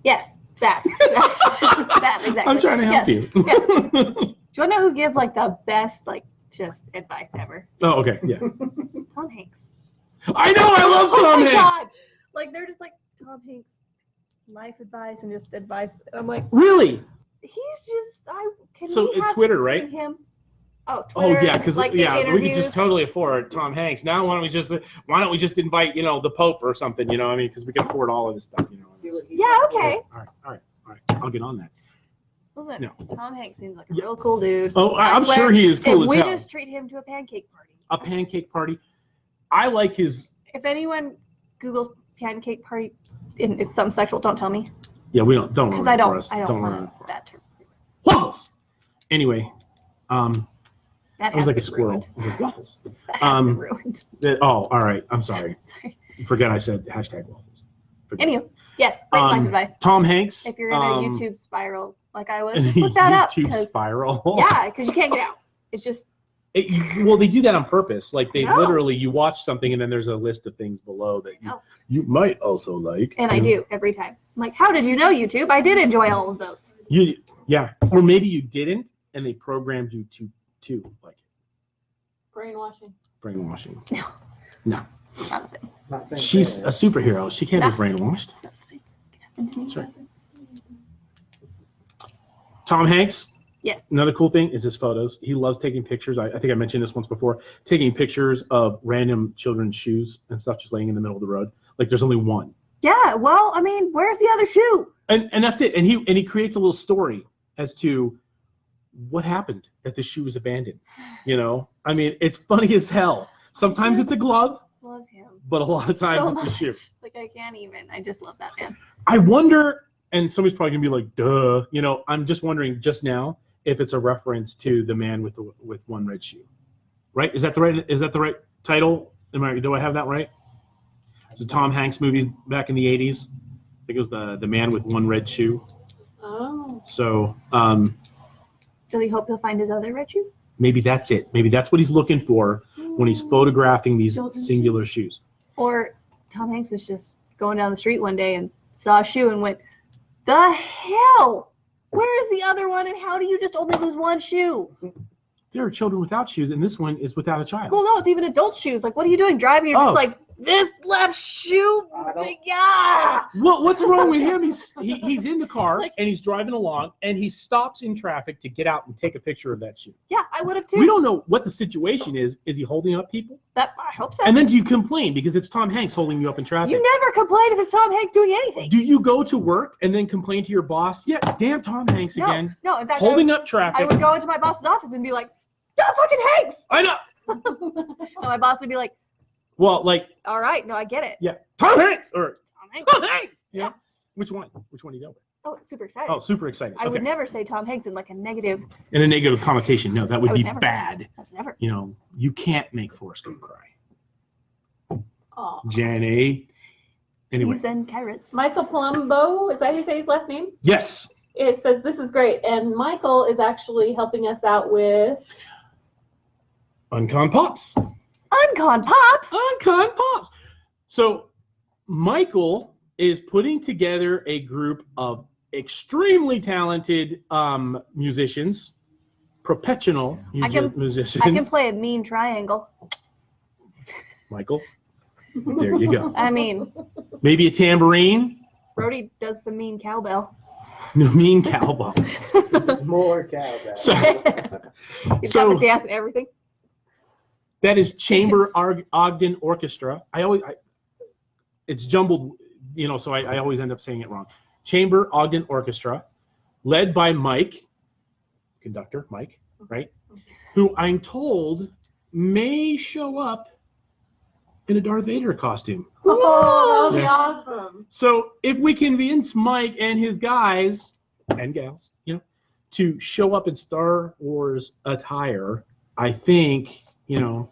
Yes, that. That, exactly. I'm trying to help you. Yes. Do you want to know who gives like the best, like, just advice ever? Oh, okay, yeah. Tom Hanks. I know, I love Tom Oh my Hanks. God. Like, they're just like, Tom Hanks, life advice and just advice. I'm like, Really? he's just, can So, we have Twitter, right? him? Oh, Twitter. Oh yeah, because like, in we could interviews. just totally afford Tom Hanks. Now why don't we just invite the Pope or something? I mean, because we can afford all of this stuff. See what he's Yeah, got for okay. All right. I'll get on that. Listen, No. Tom Hanks seems like a Yeah. real cool dude. Oh, I I'm swear, sure he is cool if as we hell. just treat him to a pancake party. A pancake party. I like his. If anyone Googles pancake party and it's something sexual, don't tell me. Yeah, we don't Because ruin I it for don't us. Don't ruin it want for us. that to Waffles. Anyway, that I was has like a been squirrel. ruined. I was like, waffles. That has been ruined. Oh, all right. I'm sorry. Sorry. Forget I said #waffles. Forget. Anyway, yes, great life advice. Tom Hanks. If you're in a YouTube spiral like I was, just look that up. YouTube 'cause- spiral. Yeah, because you can't get out. It's just Well, they do that on purpose. Like they I know. literally, you watch something and then there's a list of things below that know. you might also like. and I do every time. I'm like, how did you know, YouTube? I did enjoy all of those. Yeah, or maybe you didn't, and they programmed you to like it. Brainwashing. Brainwashing. No. No. Not a thing. Not saying She's a that. superhero. She can't be No. brainwashed. It's not a thing. That's right. Tom Hanks. Yes. Another cool thing is his photos. He loves taking pictures. I think I mentioned this once before. Taking pictures of random children's shoes and stuff just laying in the middle of the road. Like there's only one. Yeah. Well, I mean, where's the other shoe? And that's it. And he creates a little story as to what happened that the shoe was abandoned. I mean, it's funny as hell. Sometimes it's a glove, Love him. but a lot of times So it's a much. shoe. Like I can't even. I just love that man. I wonder, and somebody's probably gonna be like, "Duh," I'm just wondering just now if it's a reference to the man with one red shoe, right? Is that the right title? Do I have that right? It's a Tom Hanks movie back in the '80s. think it was the man with one red shoe. Oh. So Does he hope he'll find his other red shoe? maybe that's it. Maybe that's what he's looking for when he's photographing these singular shoes. Or Tom Hanks was just going down the street one day and saw a shoe and went, "The hell? Where's the other one? And how do you just only lose one shoe?" There are children without shoes, and this one is without a child. Well, no, it's even adult shoes. Like, what are you doing driving? You're just like, this left shoe. Yeah. Well, what's wrong with him? He's in the car and he's driving along and he stops in traffic to get out and take a picture of that shoe. Yeah, I would have too. We don't know what the situation is. Is he holding up people? I hope so. And then do you complain because it's Tom Hanks holding you up in traffic? You never complain if it's Tom Hanks doing anything. Do you go to work and then complain to your boss? Yeah, damn Tom Hanks again. No, in fact, holding up traffic. I would go into my boss's office and be like, "Tom fucking Hanks!" I know. And my boss would be like, Well, like, "All right, no, I get it." yeah, Tom Hanks or Tom Hanks. Tom Hanks. Yeah. Which one? Which one do you go with? Oh, super excited. Oh, super excited. I would never say Tom Hanks in like a negative. In a negative connotation. No, that would I would be never. bad. That's never. You know, you can't make Forrest Gump cry. Oh. Jan A. Anyway. Peas and carrots. Michael Palumbo, is that how you say his last name? Yes. It says this is great, and Michael is actually helping us out with UnCon Pops. UnCon Pops. UnCon Pops. So Michael is putting together a group of extremely talented musicians, professional musicians. I can play a mean triangle. Michael, there you go. I mean, Maybe a tambourine. Brody does some mean cowbell. No, mean cowbell. More cowbell. So, He's got the dance and everything. that is Chamber Ogden Orchestra. It's jumbled, you know, so I always end up saying it wrong. Chamber Ogden Orchestra, led by Mike, conductor Mike, right? Who I'm told may show up in a Darth Vader costume. Oh, that would be Yeah. awesome. So if we convince Mike and his guys and gals, you know, to show up in Star Wars attire, I think, you know,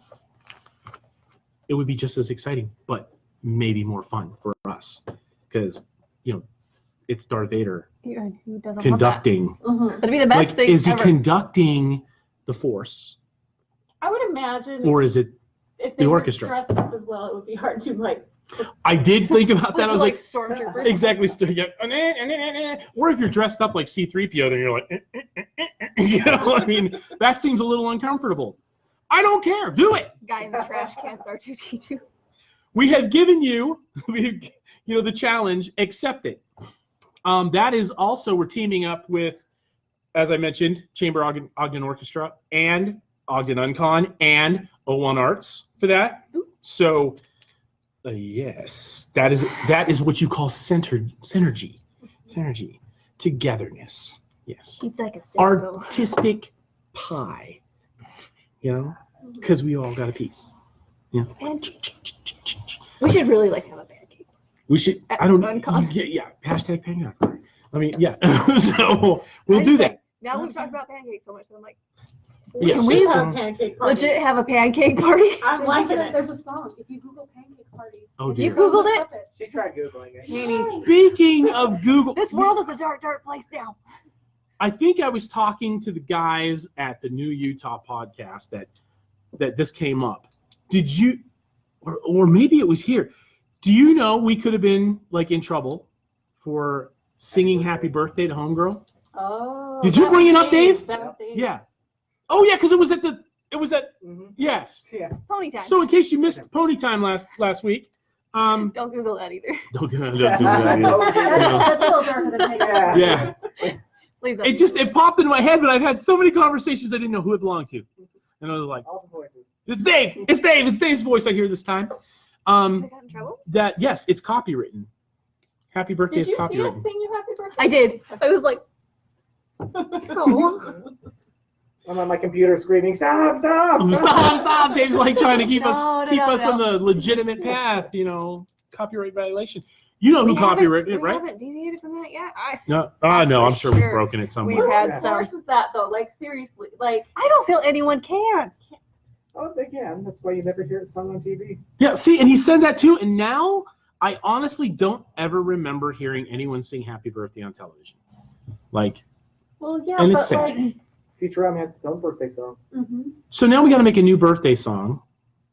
it would be just as exciting, but maybe more fun for us because, you know, it's Darth Vader Who doesn't conducting. Mhm. That'd be the best Like, thing is he ever. conducting the Force, I would imagine or is it? if the they were orchestra? dressed up as well, it would be hard to like. I did think about that. I was like, stormtroopers. exactly. Or if you're dressed up like C-3PO, then you're like, you know, I mean, that seems a little uncomfortable. I don't care. Do it. Guy in the trash cans R2D2. We have given you, you know, the challenge. Accept it. That is also, we're teaming up with, as I mentioned, Chamber Ogden Orchestra and Ogden UnCon and O1 Arts for that. So, yes, that is what you call synergy, togetherness. Yes, He's like a circle. artistic pie. You know, because we all got a piece. Yeah. We should really like have a pancake. We should. At I don't. UnCon. Yeah. Hashtag pancake. I mean, yeah. So we'll do that. Now we've talked about pancakes so much that I'm like, Yes. can we Just have a pancake party. legit have a pancake party? I'm liking it. There's a song. If you Google pancake party. Oh You dear. Googled it? She tried Googling it. Maybe. Speaking of Google, This world is a dark, dark place now. I think I was talking to the guys at the New Utah podcast that this came up. Did you, or maybe it was here. Do you know we could have been like in trouble for singing "Happy Birthday" to Homegirl? Oh. Did you that bring was it up, Dave? That was Dave. Yeah. Oh yeah, because it was at Mhm. yes. Yeah. Pony time. So in case you missed Pony Time last week, Don't Google that either. don't do that. Yeah. That's a little darker than pancake. Yeah. Please don't. It popped into my head, but I've had so many conversations I didn't know who it belonged to, and I was like, All the voices. it's Dave. It's Dave's voice I hear this time. I got in trouble? That yes, it's copywritten. Happy birthday Did is you see us copywritten. sing you happy birthday? I did. I was like, oh. I'm on my computer screaming, stop. Stop! Dave's like trying to keep No, us no, on the legitimate path. You know, copyright violation. You know who copywritten it, We right? haven't deviated from that yet. No, no, I'm sure we've Sure. broken it We've somewhere. had What some. force is that though? Like seriously, like I don't feel anyone can. Oh, they can. That's why you never hear it sung on TV. Yeah, see, and he said that too, and now I honestly don't ever remember hearing anyone sing Happy Birthday on television. Like, Well, yeah, and but it's sad. like, Futurama has its own birthday song. So now we got to make a new birthday song.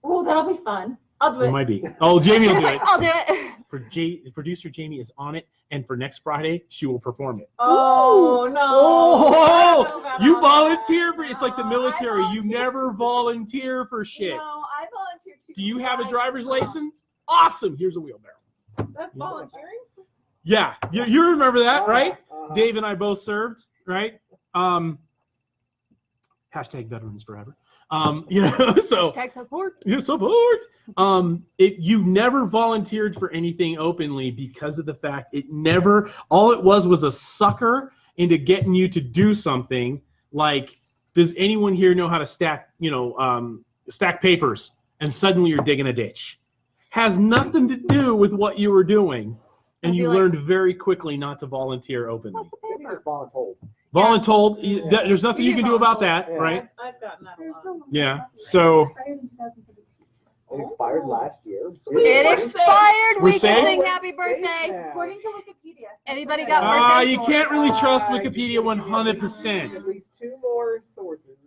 oh, that'll be fun. I'll do It it. might be. Oh, Jamie will do it. I'll do it. Producer Jamie is on it, and for next Friday, she will perform it. Oh no! Oh, I don't know about you all volunteer that. for it's like the No, military. I You never volunteer for shit. No, I volunteered to. Do you have a drive. driver's license? Awesome. Here's a wheelbarrow. That's volunteering. Yeah, you remember that, right? Uh-huh. Dave and I both served, right? Hashtag veterans forever. You know, so Hashtag support. you support. You never volunteered for anything openly because of the fact it never. All it was a sucker into getting you to do something. Like, does anyone here know how to stack? Stack papers, and suddenly you're digging a ditch. Has nothing to do with what you were doing, and you learned very quickly not to volunteer openly. What's a Maybe paper? just voluntold. Voluntold, there's nothing you can do about that, Yeah. right? I've gotten that a There's lot. no. Yeah. So It expired last year. Sweet. It We're expired. We're We can safe? sing We're happy safe birthday. now. According to Wikipedia. Anybody got birthday? you can't really trust You Wikipedia gotta give me 100%. At least 2 more sources.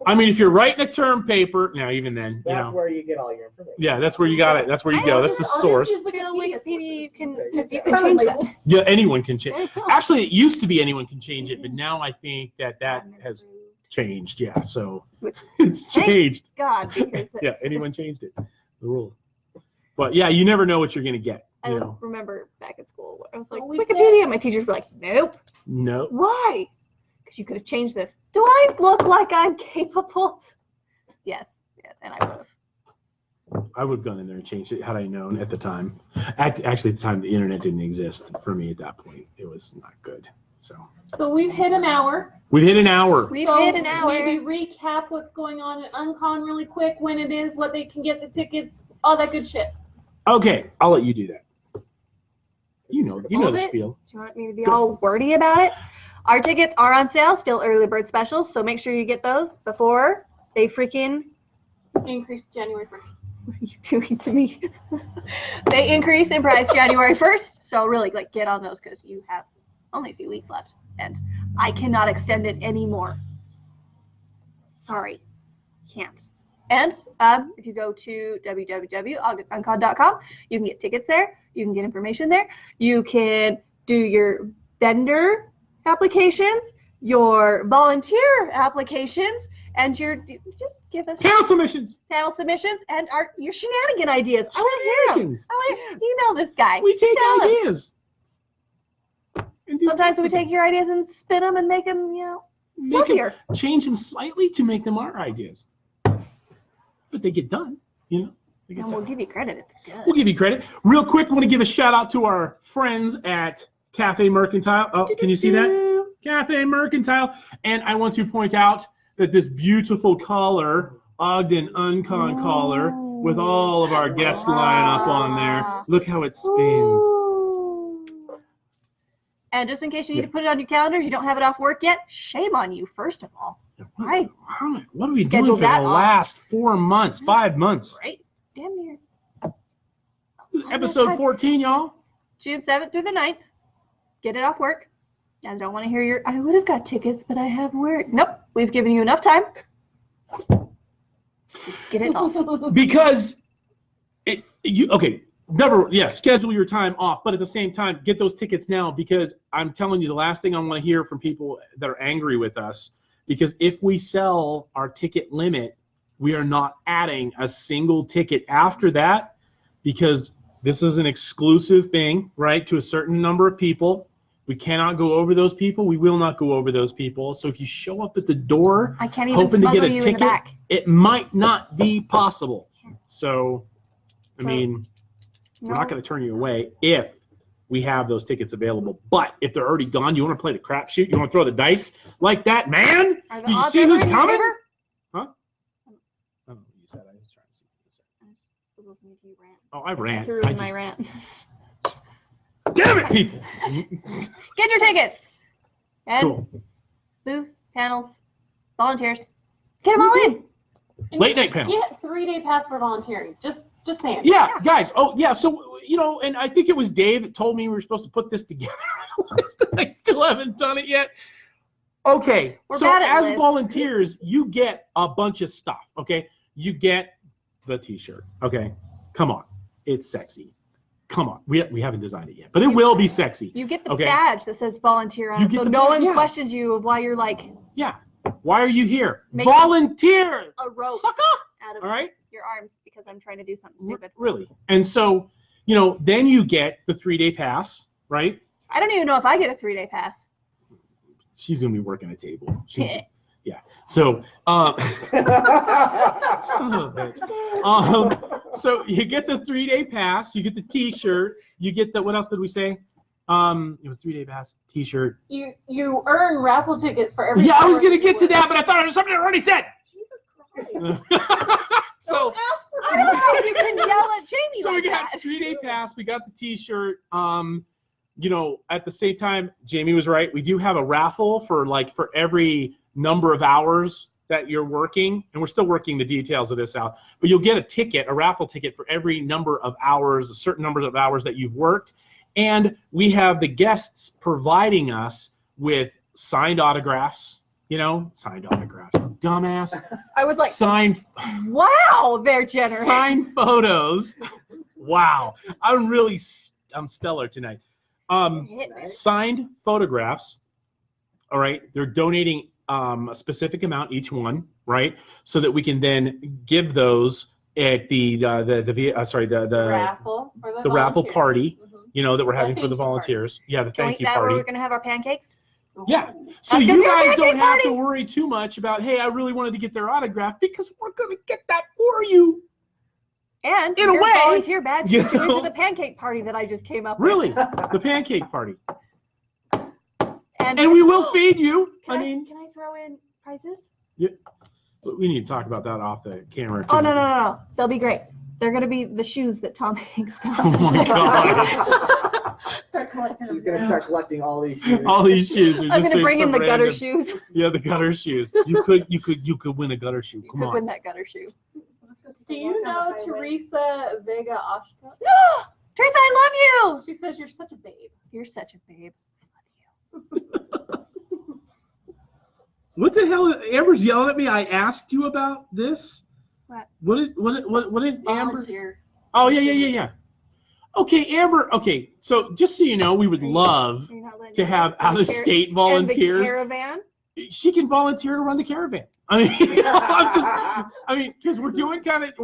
I mean, if you're writing a term paper, now even then, That's where you get all your information. yeah, that's where you got it. That's where you go. That's the source. You know, Wikipedia, you can You can change that. Yeah, anyone can change. Actually, it used to be anyone can change it, but now I think that has changed. Yeah, so it's changed. God, because Yeah, anyone changed it. The rule. But yeah, you never know what you're gonna get. I You know, remember back at school where I was like, we Wikipedia. My teachers were like, nope. no. Why? Because you could have changed this. Do I look like I'm capable? Yes. Yeah, and I would have. I would have gone in there and changed it had I known at the time. Actually, at the time, the internet didn't exist for me at that point. It was not good. So we've hit an hour. we've hit an hour. We've So hit an hour. Maybe recap what's going on at UnCon really quick, when it is, what they can get the tickets, all that good shit. Okay, I'll let you do that. You know Hold the it. spiel. Do you want me to be all wordy about it? Our tickets are on sale, still early bird specials, so make sure you get those before they freaking. Increase January 1st. What are you doing to me? They increase in price January 1st, so really, like, get on those because you have only a few weeks left, and I cannot extend it anymore. Sorry, can't. And if you go to www.ogdenuncon.com, you can get tickets there. You can get information there. You can do your vendor applications, your volunteer applications, and just give us Panel submissions. panel submissions and your shenanigan ideas. I want to hear them. Shenanigans. I want to email this guy. We take Tell him. ideas. And do Sometimes stuff we with them. take your ideas and spin them and make them, Make 'em- fluffier. change them slightly to make them our ideas. But they get done, They get And we'll done. give you credit. It's good. We'll give you credit. Real quick, I want to give a shout out to our friends at Cafe Mercantile. Oh, can you see that? Cafe Mercantile. And I want to point out that this beautiful collar, Ogden UnCon collar, with all of our guest lineup on there. Look how it spins. Ooh. And just in case you need to put it on your calendar, you don't have it off work yet, shame on you, first of all. Right. What are we Schedule doing for the that off. last 4 months, 5 months? Right? Damn near. Episode 14, y'all. June 7th through the 9th. Get it off work. I don't want to hear I would have got tickets, but I have work. Nope. We've given you enough time. Get it off. Because schedule your time off, but at the same time, get those tickets now, because I'm telling you, the last thing I want to hear from people that are angry with us, because if we sell our ticket limit, we are not adding a single ticket after that, because this is an exclusive thing, right, to a certain number of people. We cannot go over those people. We will not go over those people. So if you show up at the door I can't even hoping to smuggle get a you in the ticket, back. it might not be possible. So, I So, mean, No. we're not going to turn you away if we have those tickets available. But if they're already gone, you want to play the crapshoot? You want to throw the dice like that, man? Are the Did you odds see ever who's in your coming? favor? Huh? I don't know what you said. I was trying to see what you said. I just was listening to you rant. Oh, I ran. Through I my just, rant. damn it, people! Get your tickets. And Cool. booths, panels, volunteers. Get them all in. Late night panel. Get 3-day pass for volunteering. Just saying. Yeah, guys. Oh, yeah. So you know, and I think it was Dave that told me we were supposed to put this together. I still haven't done it yet. Okay, We're so bad at as lists. volunteers, you get a bunch of stuff, okay? You get the T-shirt, okay? Come on, it's sexy. Come on, we haven't designed it yet, but it will be sexy. You get the Okay. badge that says volunteer on You it, get so the no badge, one yeah. questions you of why you're like Yeah, why are you here? Make Volunteer, a rope sucker! out of All right? your arms because I'm trying to do something stupid. Really. And so, you know, then you get the 3-day pass, right? I don't even know if I get a 3-day pass. She's going to be working a table. Yeah. Yeah. So, son of a bitch. So you get the 3-day pass, you get the T-shirt, you get the, what else did we say? It was 3-day pass, T-shirt. You earn raffle tickets for every. Yeah, I was hour going to you get to work. that, but I thought it was something I already said. Jesus Christ. So, I don't know if you can yell at Jamie so like we got that. 3-day pass, we got the T-shirt. You know, at the same time, Jamie was right. We do have a raffle for every number of hours that you're working, and we're still working the details of this out. But you'll get a ticket, a raffle ticket for every number of hours, a certain number of hours that you've worked. And we have the guests providing us with signed autographs. You know, signed autographs. Dumbass. I was like, Signed. wow, they're generous. Signed photos. Wow, I'm stellar tonight. Signed photographs. All right, they're donating a specific amount each one, right? So that we can then give those at the Raffle for the raffle volunteers. party. Mhm. You know, that we're The having for thank the you party. volunteers. Yeah, the Can we, thank you that where party. we're gonna have our pancakes? Yeah. So That's gonna you be our guys don't pancake have to party. worry too much about, hey, I really wanted to get their autograph, because we're gonna get that for you. And In a your way, volunteer badge you gets you know. into the pancake party that I just came up Really, with. the pancake party. And And we will feed you. Can I mean, can I throw in prizes? we need to talk about that off the camera. Oh 'cause- no. They'll be great. They're gonna be the shoes that Tom Hanks got. Oh my God. Start collecting She's them. gonna start collecting all these shoes. All these shoes are I'm just gonna bring in some the gutter random- shoes. Yeah, the gutter shoes. You could win a gutter shoe. You Come could on. win that gutter shoe. Do you know Teresa Vega Oshka? Teresa, I love you. She says you're such a babe. You're such a babe. What the hell? Amber's yelling at me. I asked you about this. What? What did Amber? Volunteer. Oh yeah. Okay, Amber. Okay, so just so you know, we would love You're not letting to me have go. out-of-state And volunteers. the caravan. She can volunteer to run the caravan. I mean, because we're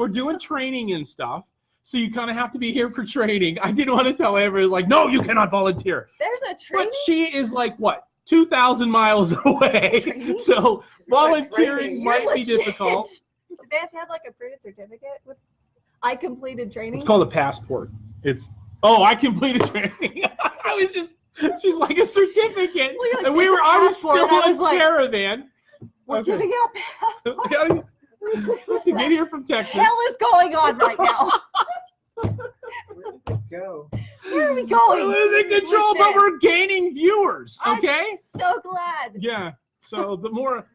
doing training and stuff. So you kind of have to be here for training. I didn't want to tell Amber, like, no, you cannot volunteer. There's a training. But she is like, what, 2,000 miles away. Training? So volunteering training. might You're be legit. difficult. Do they have to have like a printed certificate with I completed training? It's called a passport. I completed training. She's like a certificate. Well, you're like, And it's a I was passport. still I on was like, caravan. We're Okay. giving out passports. To get here from Texas. Hell is going on right now? Where did this go? Where are we We're going? losing control, with but this? we're gaining viewers. I'm Okay? so glad. Yeah. So the more,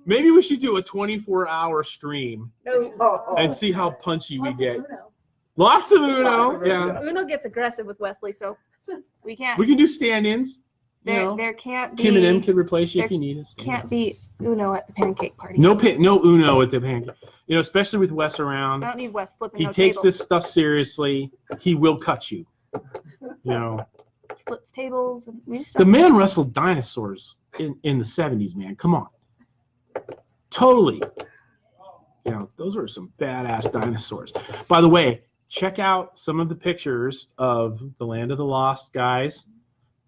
maybe we should do a 24-hour stream and see how punchy we get. Lots of Uno. Lots of Yeah. Uno. Uno gets aggressive with Wesley, so we can't. We can do stand-ins. You know, There can't be. Kim and M can replace you if there you need us. Can't be Uno at the pancake party. No Uno at the pancake. You know, especially with Wes around. I don't need Wes flipping. He no takes tables. this stuff seriously. He will cut you. You know, Flips tables, and we just. the man wrestled dinosaurs in the 70s, man. Come on. Totally. You know, those were some badass dinosaurs. By the way, check out some of the pictures of the Land of the Lost guys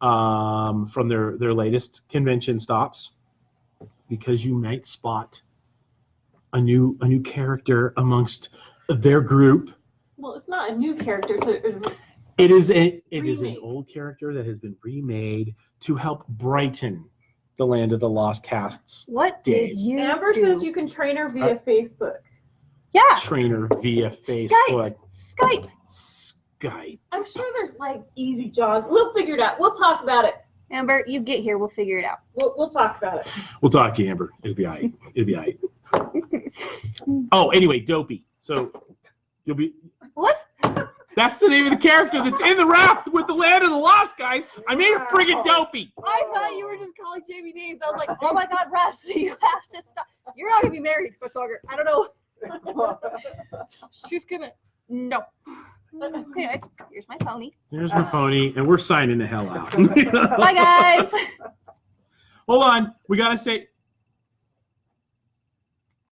from their latest convention stops, because you might spot a new character amongst their group. Well, it's not a new character. It is an Remake. old character that has been remade to help brighten the Land of the Lost cast's What did days. you Amber do? says you can train her via Facebook. Yeah. Trainer via Facebook. Skype. Skype. I'm sure there's like easy jobs. We'll figure it out. We'll talk about it. Amber, you get here. We'll figure it out. We'll talk about it. We'll talk to you, Amber. It'll be all right. It'll be all right. Oh, anyway, Dopey. So you'll be What? That's the name of the character that's in the raft with the Land of the Lost, guys. I made her friggin' dopey. I thought you were just calling Jamie names. I was like, oh my God, Russ, you have to stop. You're not gonna be married for Sager. I don't know. She's gonna no. But anyway, here's my pony. There's my pony, and we're signing the hell out. Bye, guys. Hold on, we gotta say